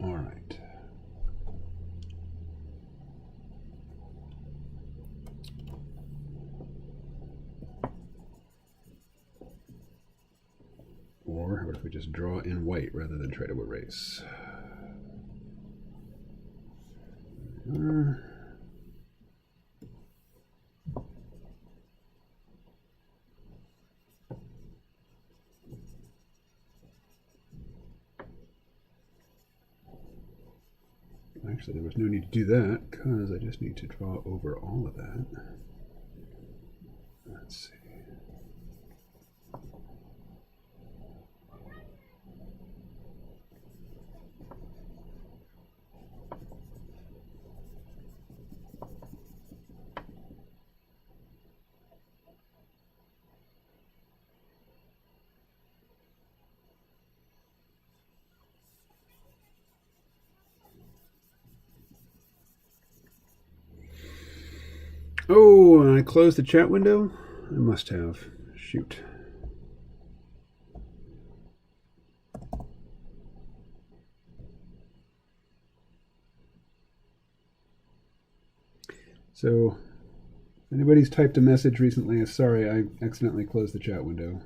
All right. Or how about if we just draw in white rather than try to erase? Actually, there was no need to do that because I just need to draw over all of that. Let's see. Oh, and I closed the chat window? I must have. Shoot. So, if anybody's typed a message recently, sorry, I accidentally closed the chat window.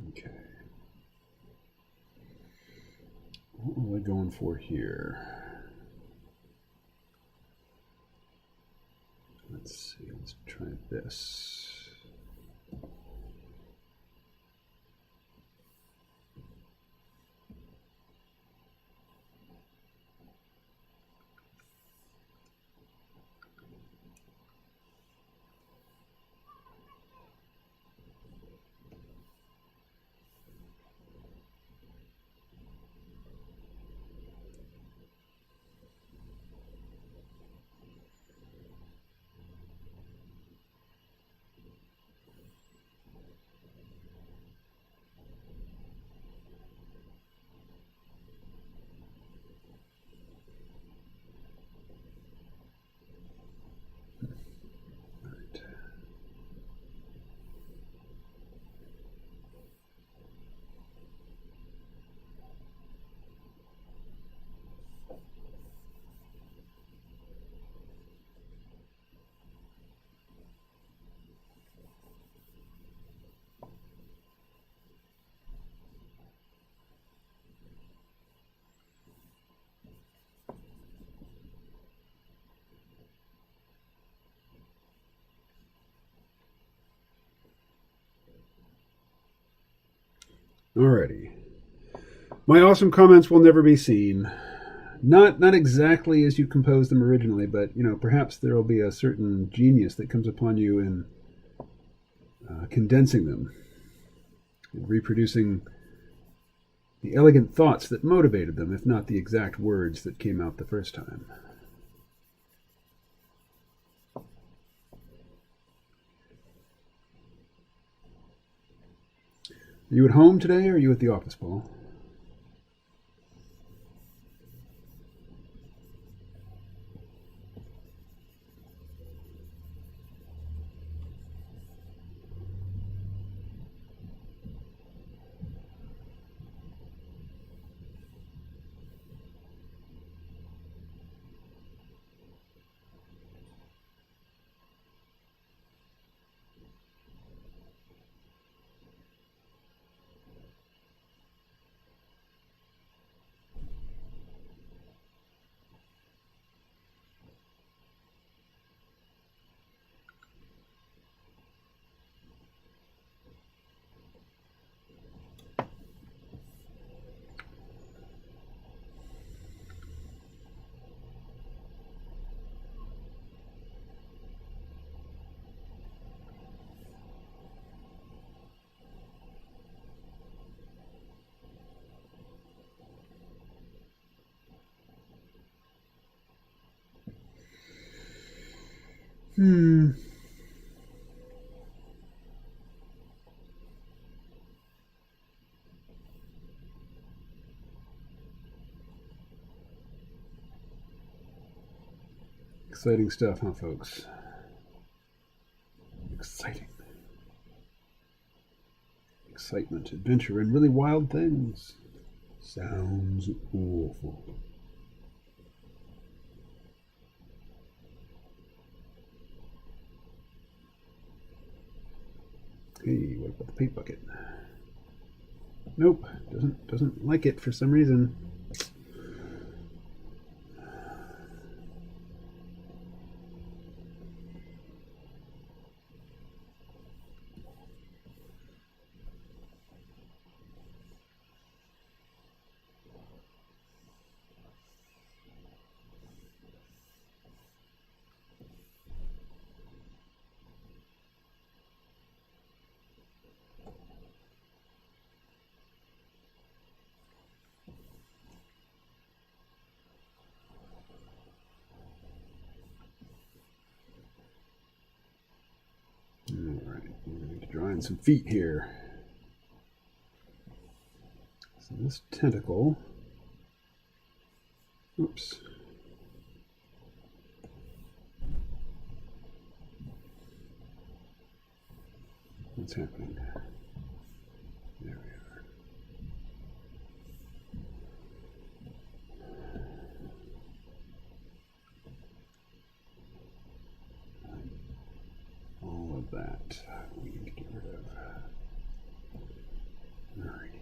Okay. What am I going for here? Let's see, let's try this. Alrighty. My awesome comments will never be seen. Not exactly as you composed them originally, but perhaps there will be a certain genius that comes upon you in condensing them and reproducing the elegant thoughts that motivated them, if not the exact words that came out the first time. Are you at home today, or are you at the office, Paul? Hmm. Exciting stuff, huh, folks? Exciting. Excitement, adventure, and really wild things. Sounds awful. Hey, what about the paint bucket? Nope, doesn't like it for some reason. All right, we're going to draw in some feet here. So this tentacle, oops. What's happening? There we are. All of that we need to get rid of. Alrighty.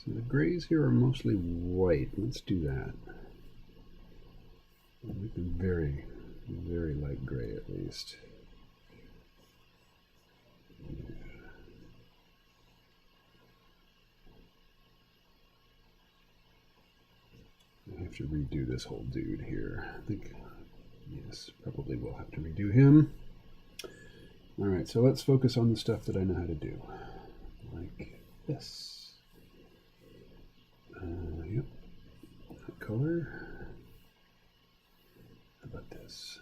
So the grays here are mostly white. Let's do that. Make them very, very light gray at least. I have to redo this whole dude here. I think, yes, probably will have to redo him. All right, so let's focus on the stuff that I know how to do, like this. Yep, that color. How about this?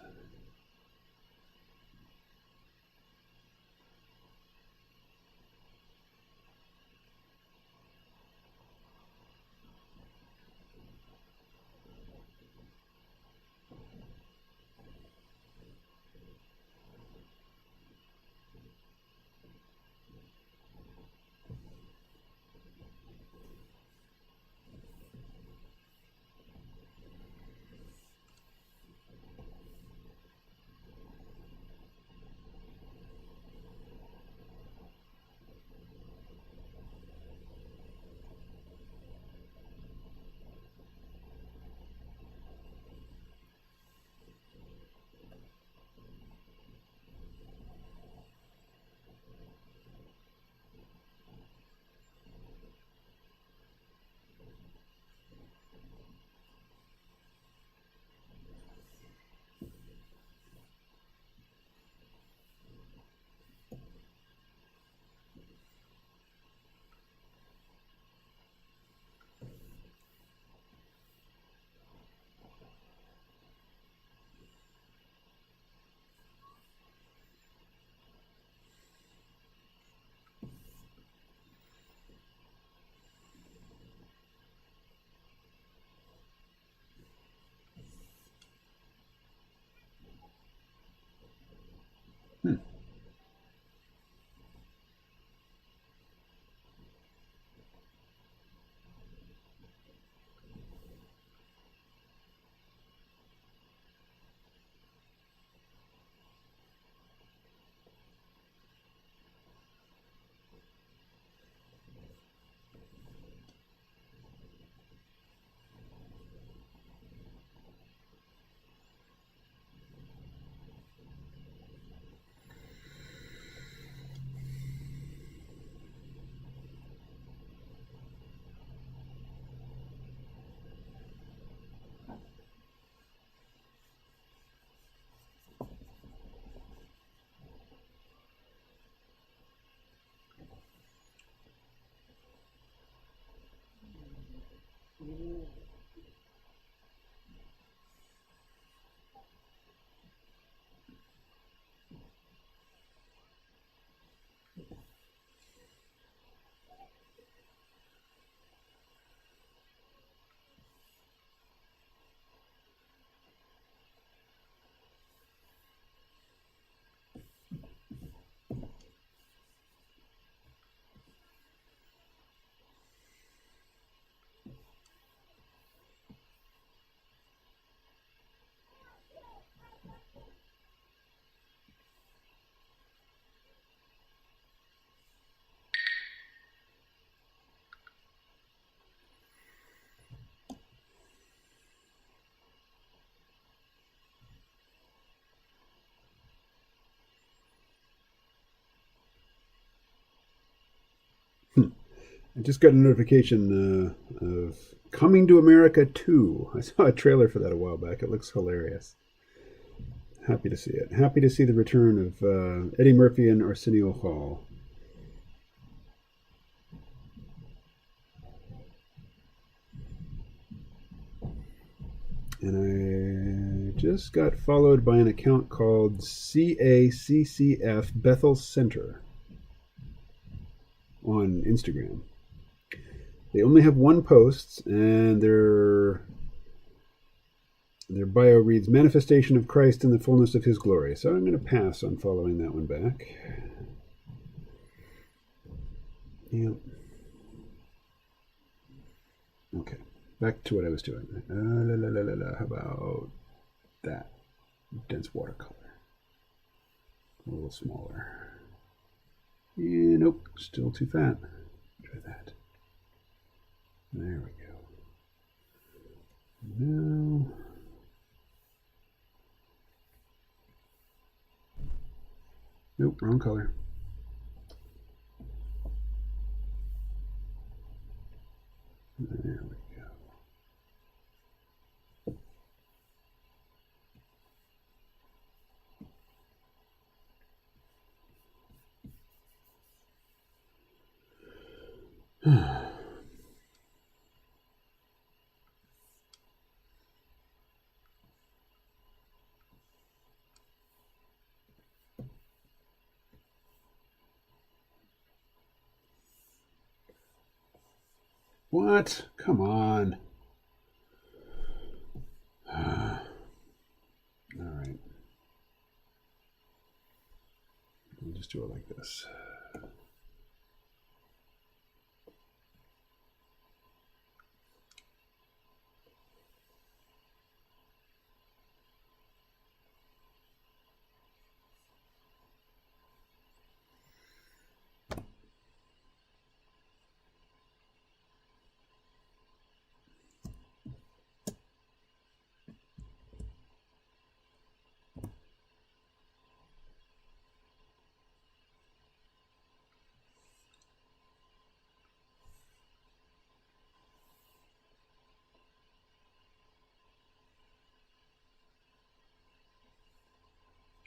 Hmm. I just got a notification of Coming to America 2. I saw a trailer for that a while back. It looks hilarious. Happy to see it. Happy to see the return of Eddie Murphy and Arsenio Hall. And I just got followed by an account called CACCF Bethel Center on Instagram. They only have one post, and their bio reads Manifestation of Christ in the Fullness of His Glory. So I'm going to pass on following that one back. Yep. Okay. Back to what I was doing. How about that? Dense watercolor. A little smaller. Yeah, nope. Still too fat. Try that. There we go. Now. Nope, wrong color. There we go. What? Come on. All right. We'll just do it like this.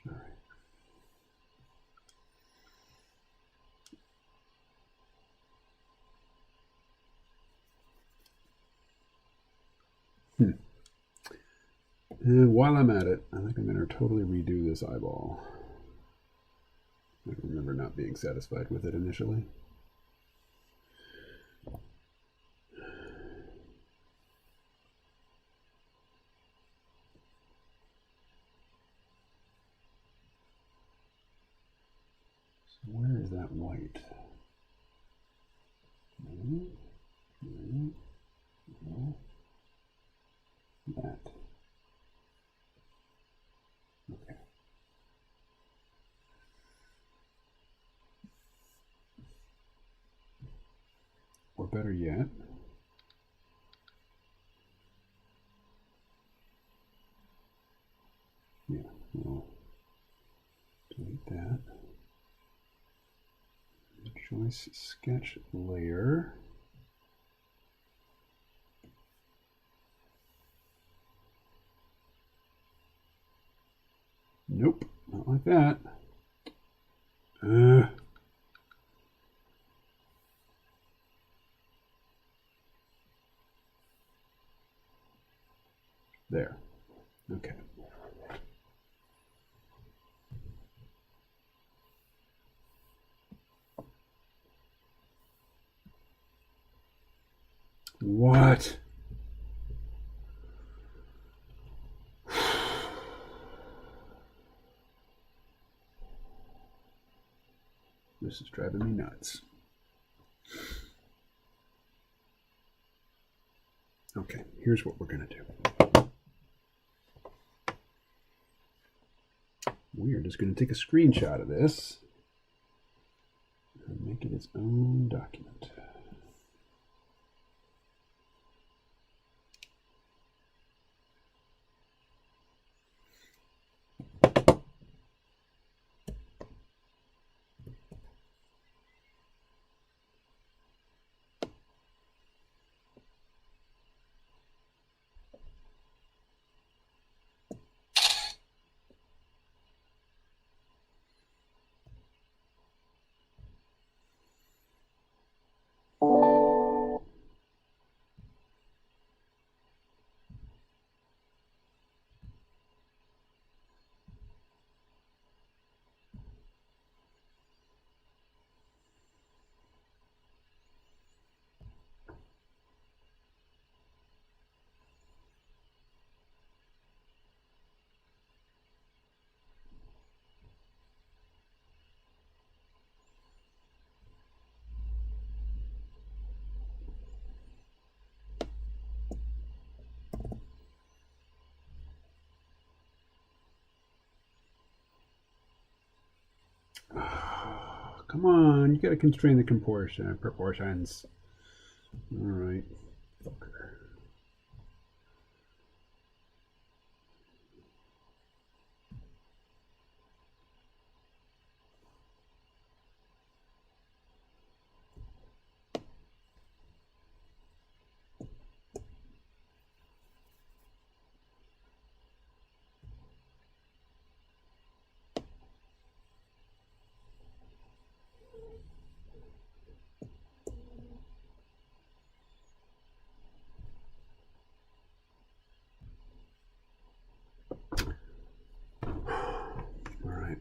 All right. And while I'm at it, I think I'm going to totally redo this eyeball. I remember not being satisfied with it initially. Where is that white? No, no, no. That. Okay. Or better yet, yeah, we'll delete that. Choice sketch layer. Nope, not like that. There. Okay. What? This is driving me nuts. Okay, here's what we're going to do. We're just going to take a screenshot of this and make it its own document. Come on, you got to constrain the proportions. All right. Fucker. All right.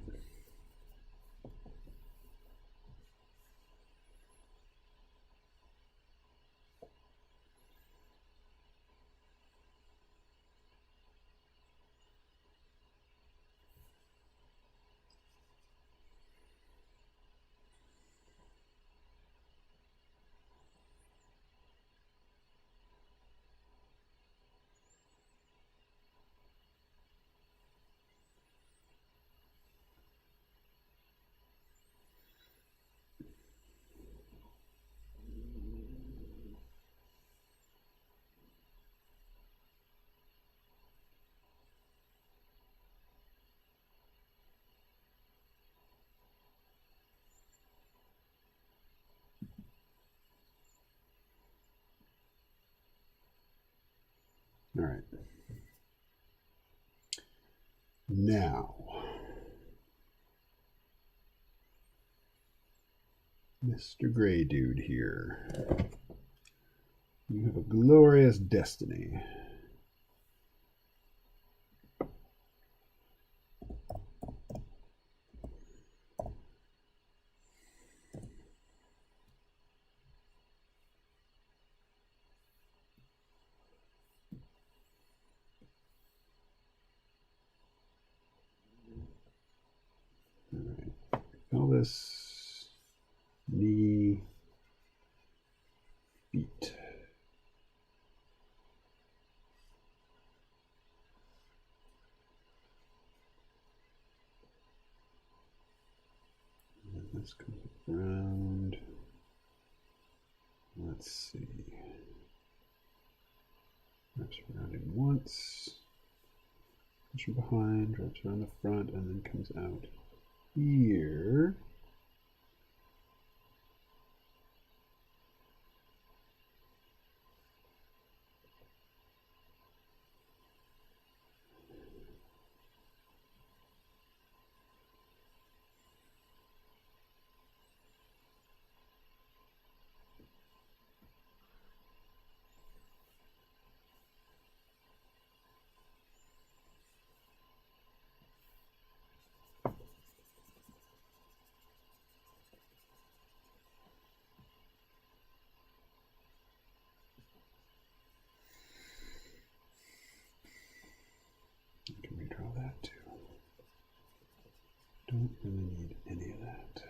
All right. Now, Mr. Gray Dude here. You have a glorious destiny. All right. Call this This comes around. Let's see. Wraps around in once. Comes from behind, wraps around the front, and then comes out here. You can redraw that too. Don't really need any of that.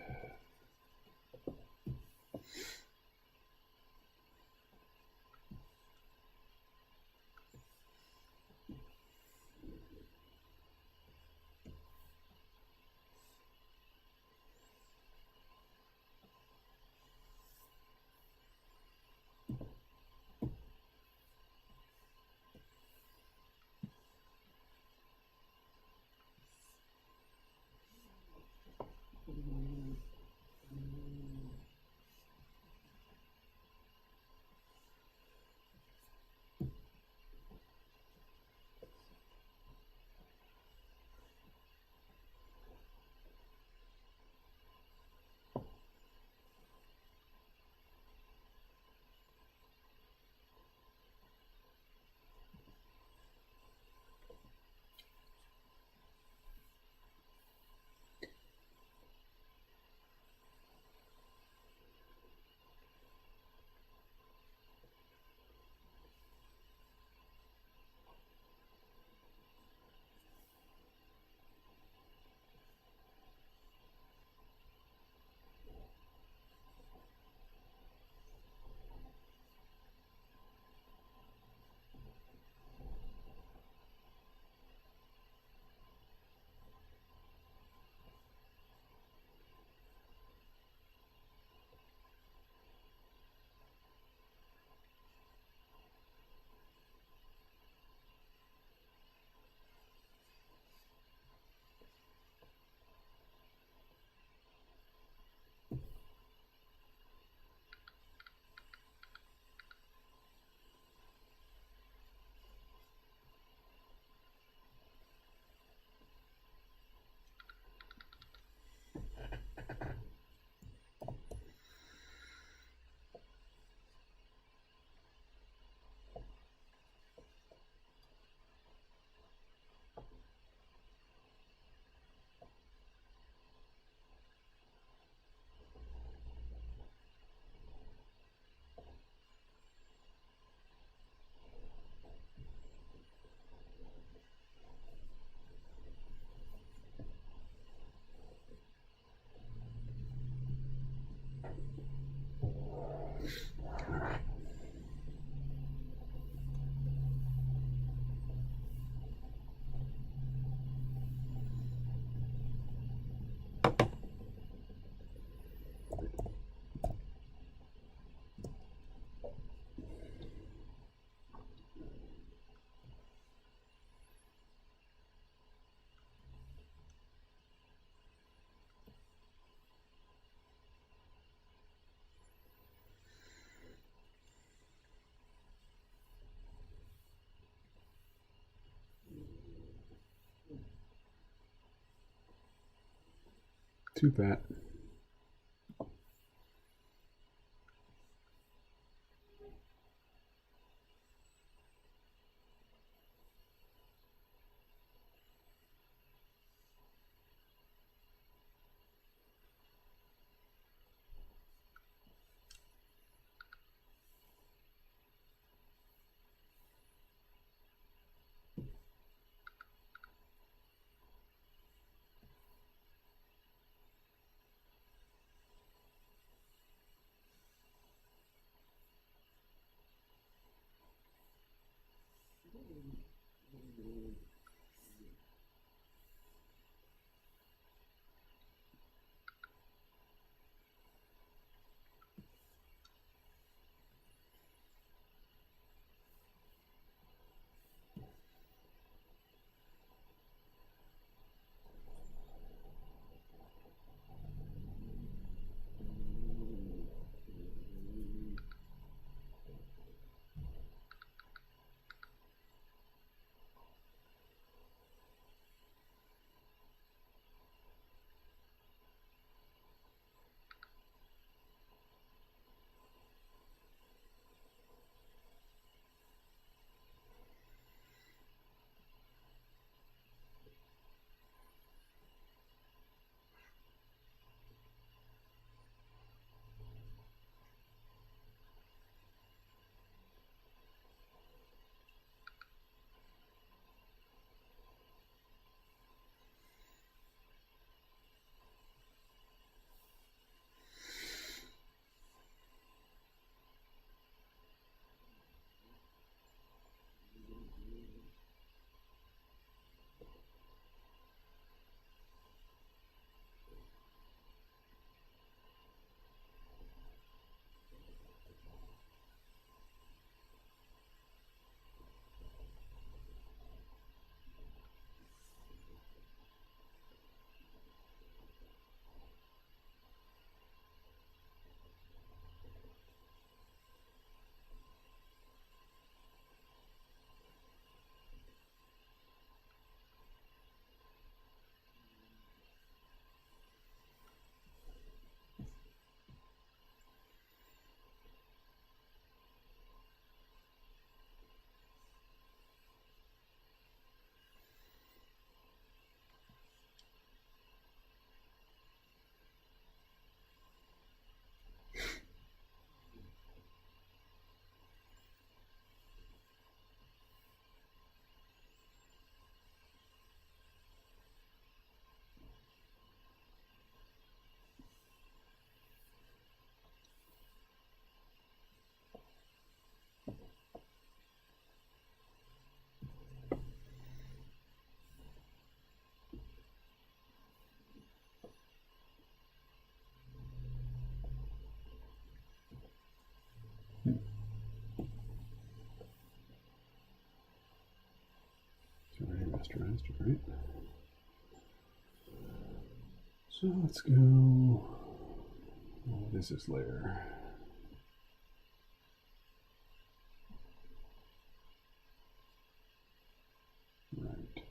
Too fat. rasterized, right? So let's go. What is this layer? Right.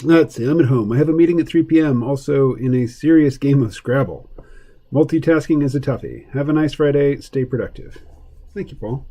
Let's see, I'm at home. I have a meeting at 3 p.m., also in a serious game of Scrabble. Multitasking is a toughie. Have a nice Friday. Stay productive. Thank you, Paul.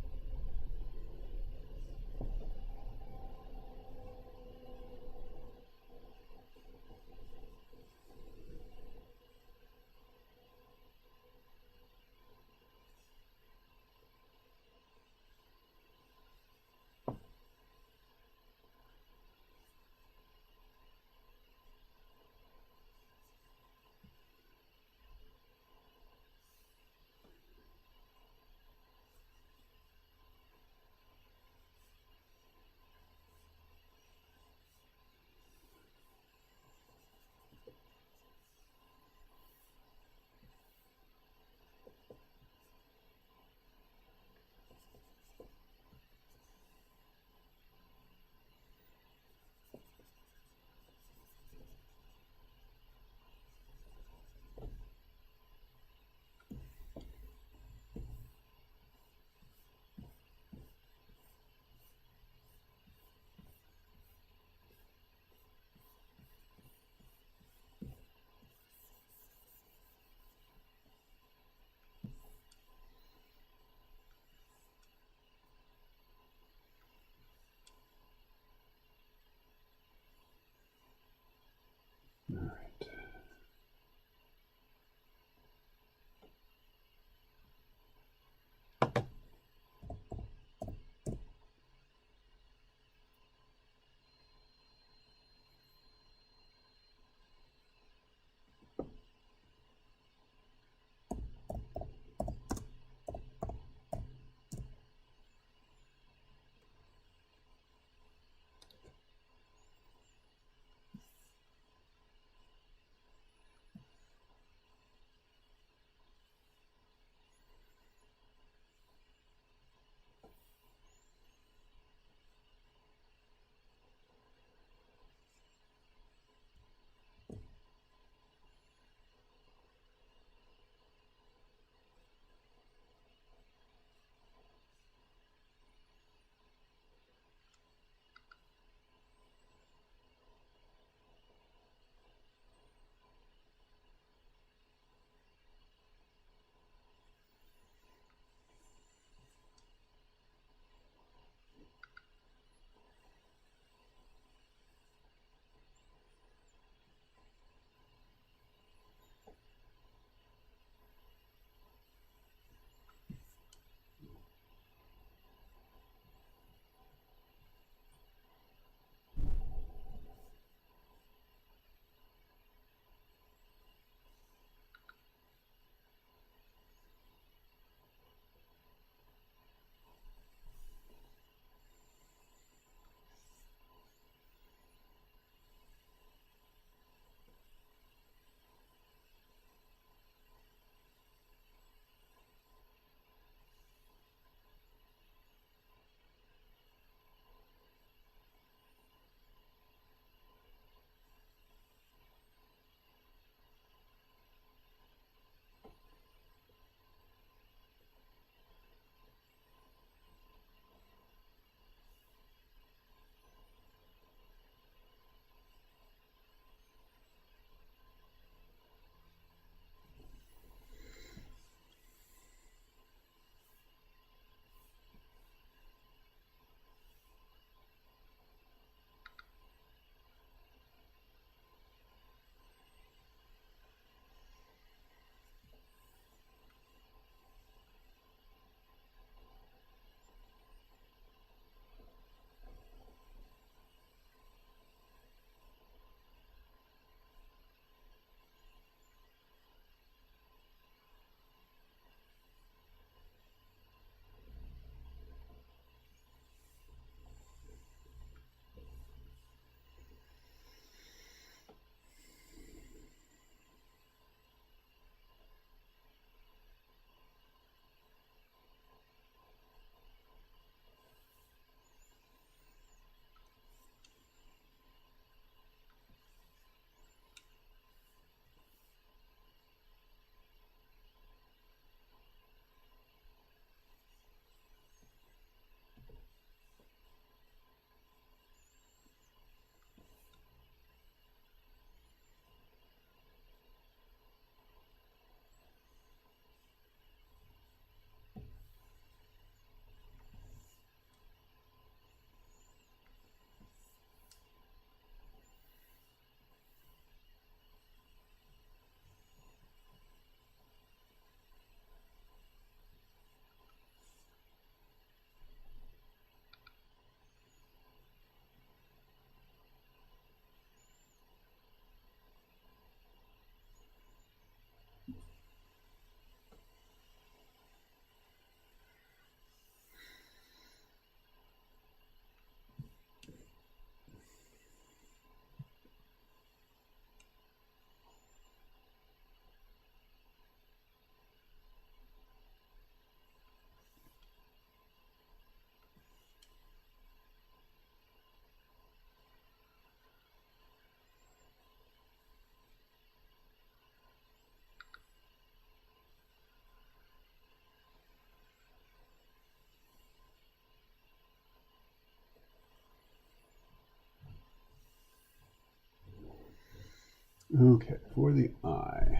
Okay, for the eye.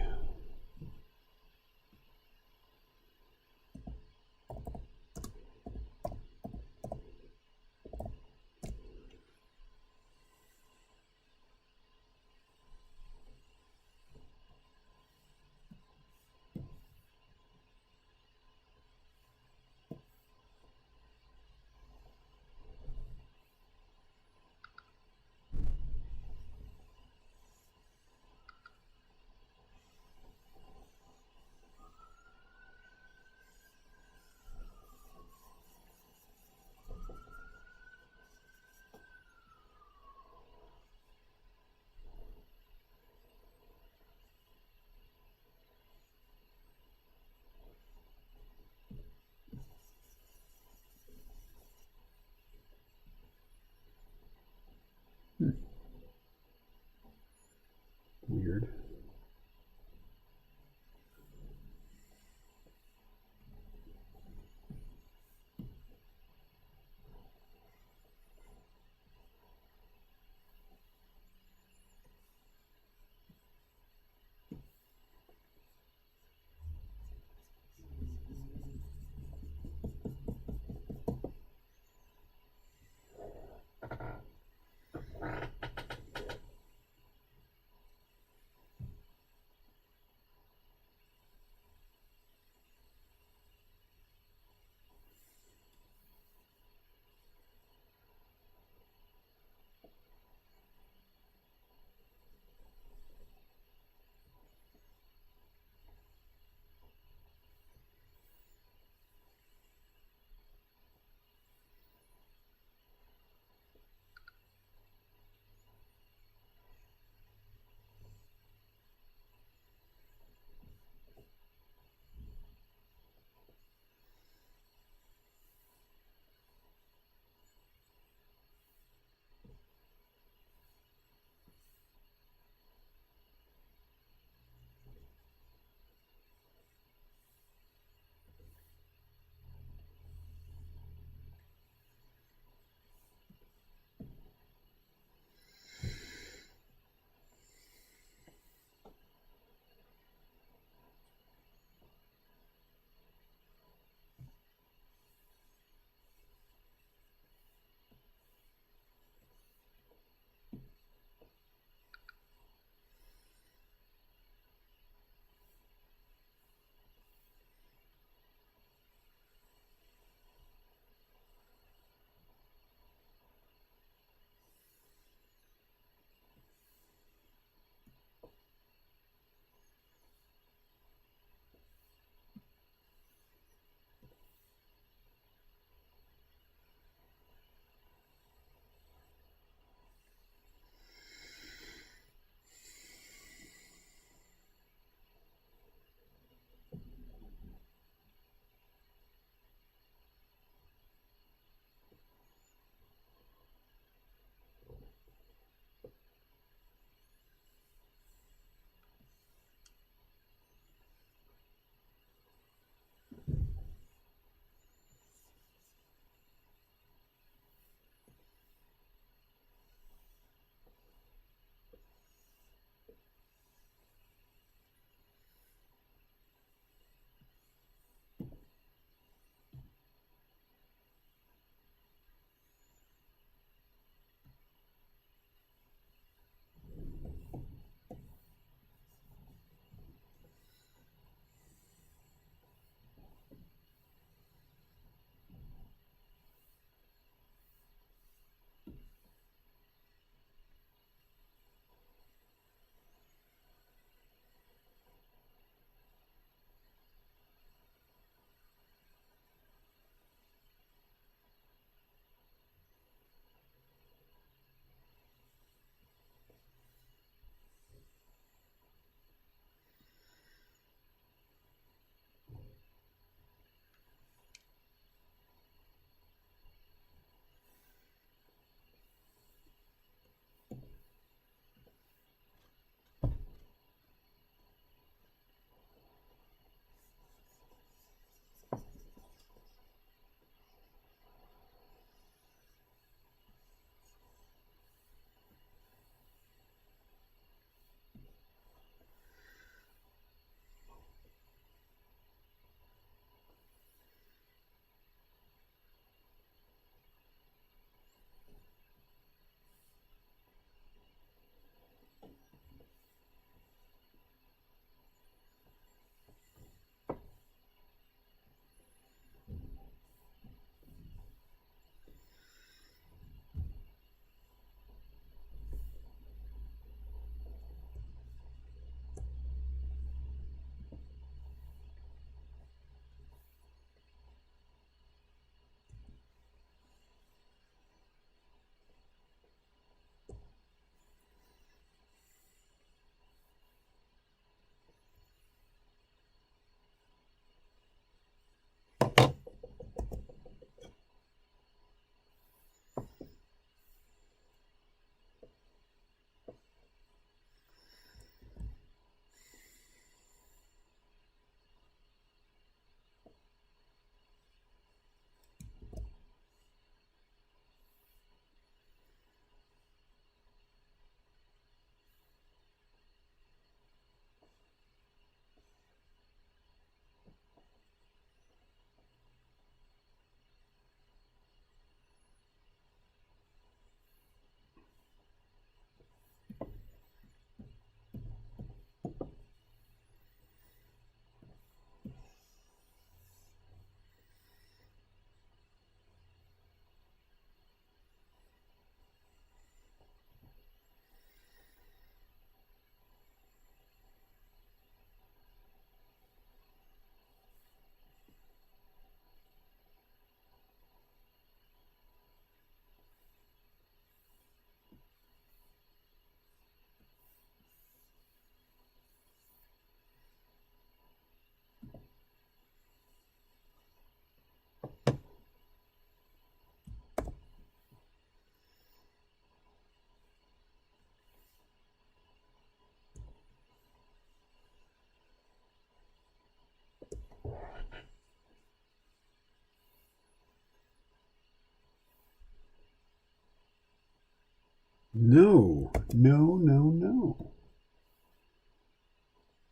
No, no, no, no.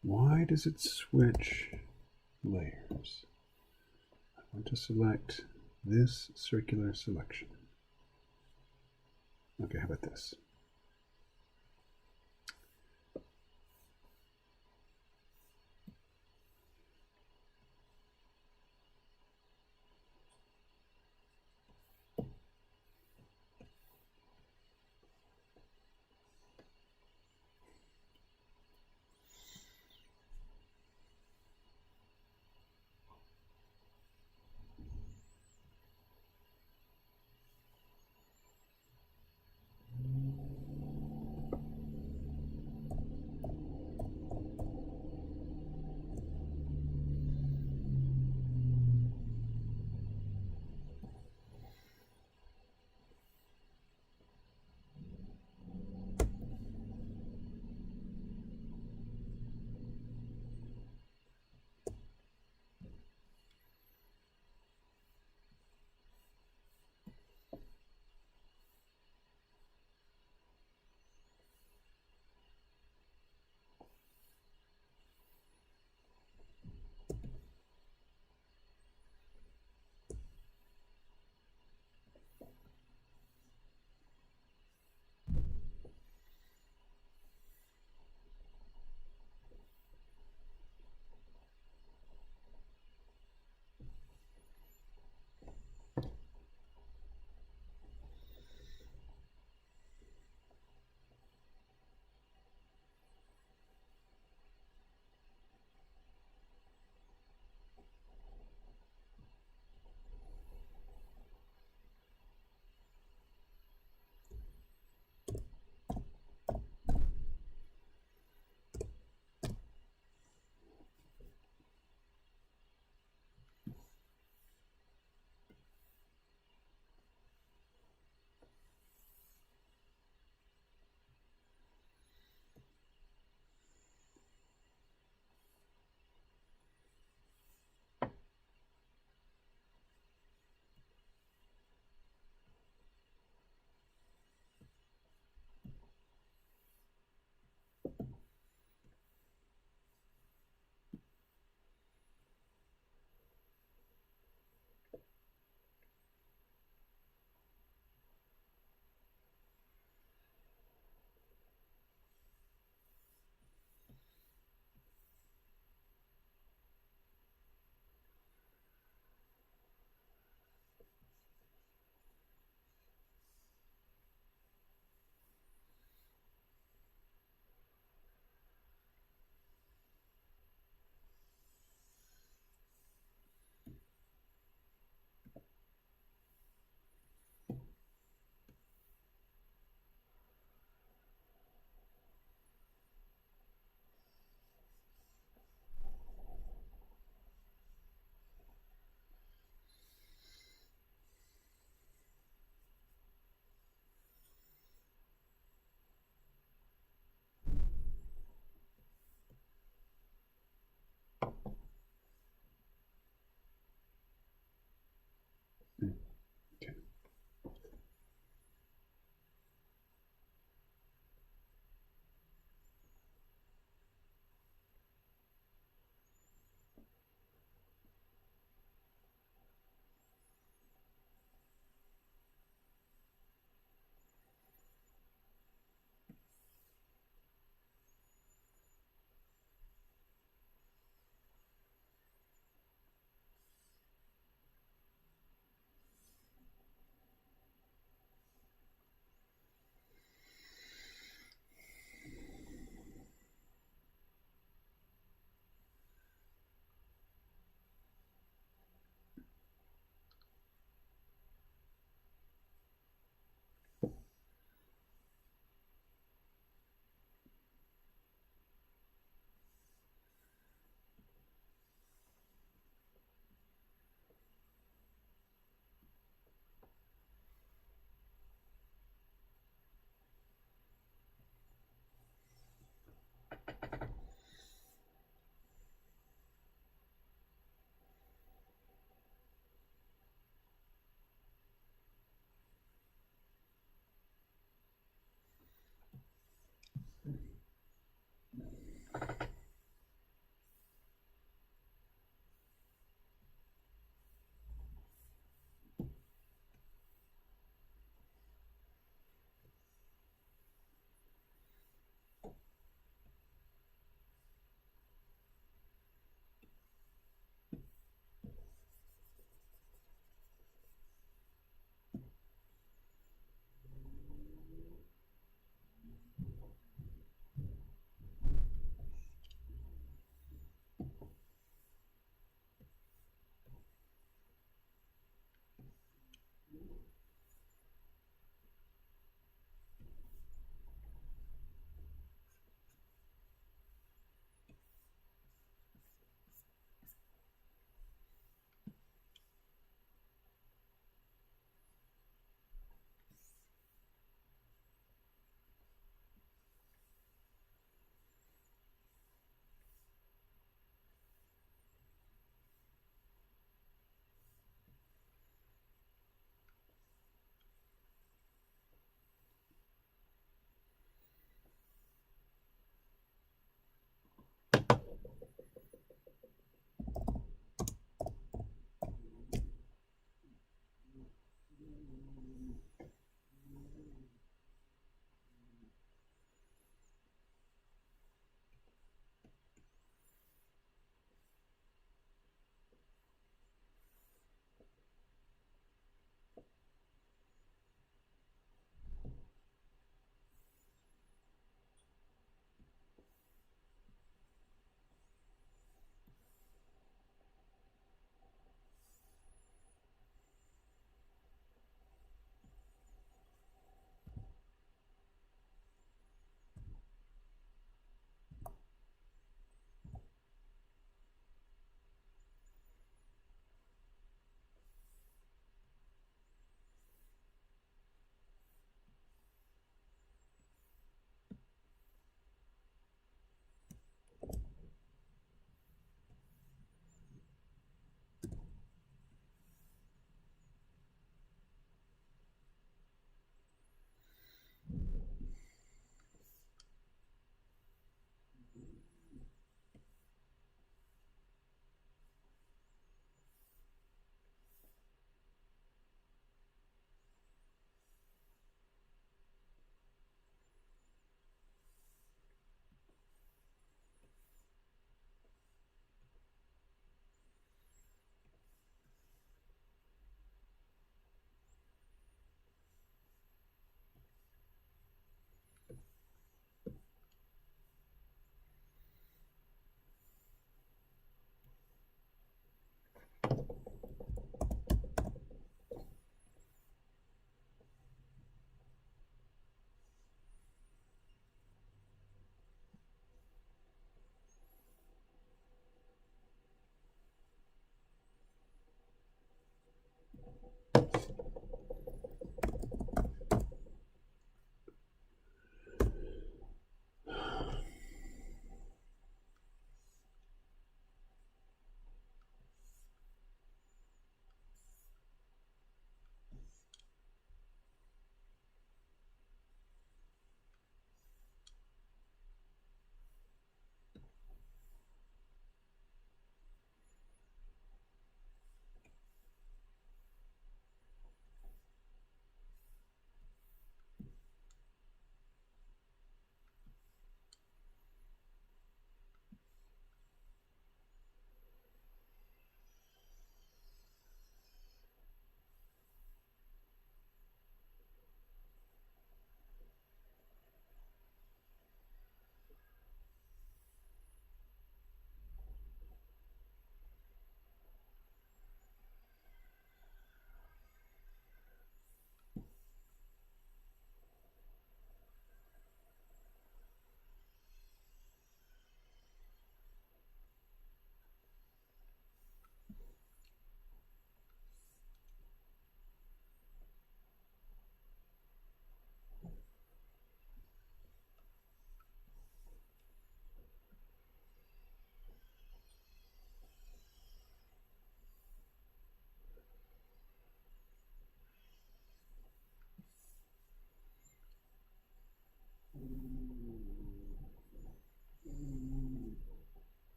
Why does it switch layers? I want to select this circular selection. Okay, how about this?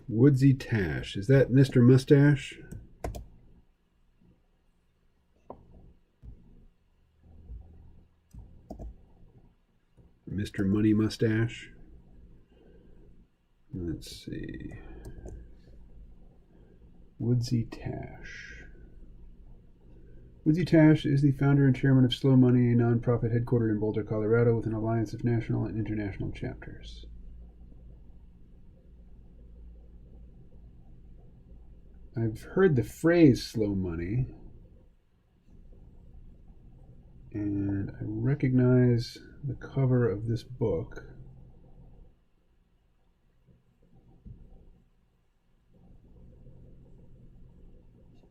Woodsy Tash. Is that Mr. Mustache? Mr. Money Mustache? Let's see. Woodsy Tash. Woodsy Tash is the founder and chairman of Slow Money, a nonprofit headquartered in Boulder, Colorado, with an alliance of national and international chapters. I've heard the phrase slow money, and I recognize the cover of this book.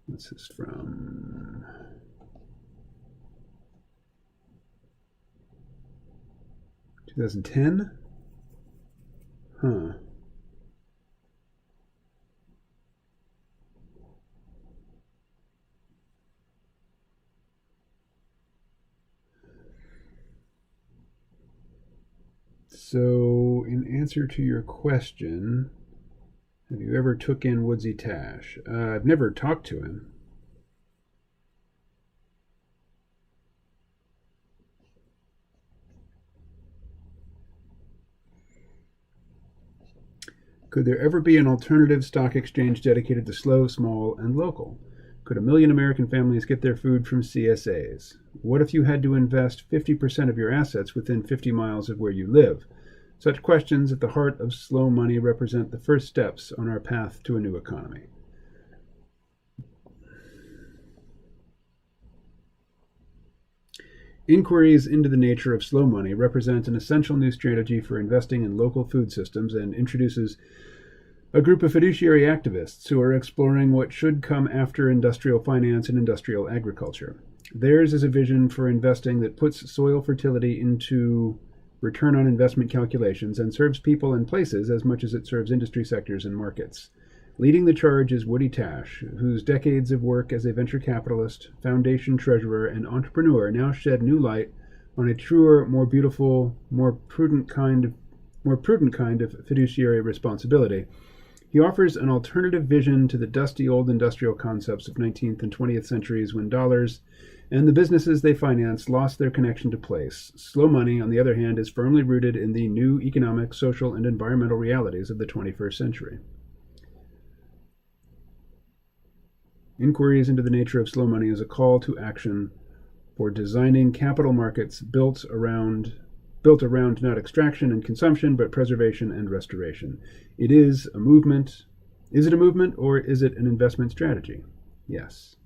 What's this from? (2010) Huh. So, in answer to your question, have you ever took in Woodsy Tash? I've never talked to him. Could there ever be an alternative stock exchange dedicated to slow, small, and local? Could 1 million American families get their food from CSAs? What if you had to invest 50% of your assets within 50 miles of where you live? Such questions at the heart of slow money represent the first steps on our path to a new economy. Inquiries into the nature of slow money represent an essential new strategy for investing in local food systems and introduces a group of fiduciary activists who are exploring what should come after industrial finance and industrial agriculture. Theirs is a vision for investing that puts soil fertility into return on investment calculations and serves people and places as much as it serves industry sectors and markets. Leading the charge is Woody Tash, whose decades of work as a venture capitalist, foundation treasurer, and entrepreneur now shed new light on a truer, more beautiful, more prudent kind of fiduciary responsibility. He offers an alternative vision to the dusty old industrial concepts of 19th and 20th centuries when dollars and the businesses they finance lost their connection to place. Slow money, on the other hand, is firmly rooted in the new economic, social, and environmental realities of the 21st century. Inquiries into the nature of slow money is a call to action for designing capital markets built around not extraction and consumption, but preservation and restoration. It is a movement. Is it a movement, or is it an investment strategy? Yes.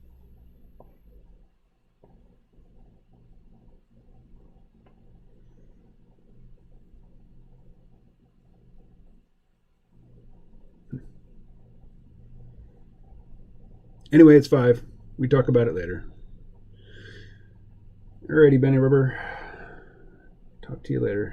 Anyway, it's 5. We talk about it later. Alrighty, Benny Rubber. Talk to you later.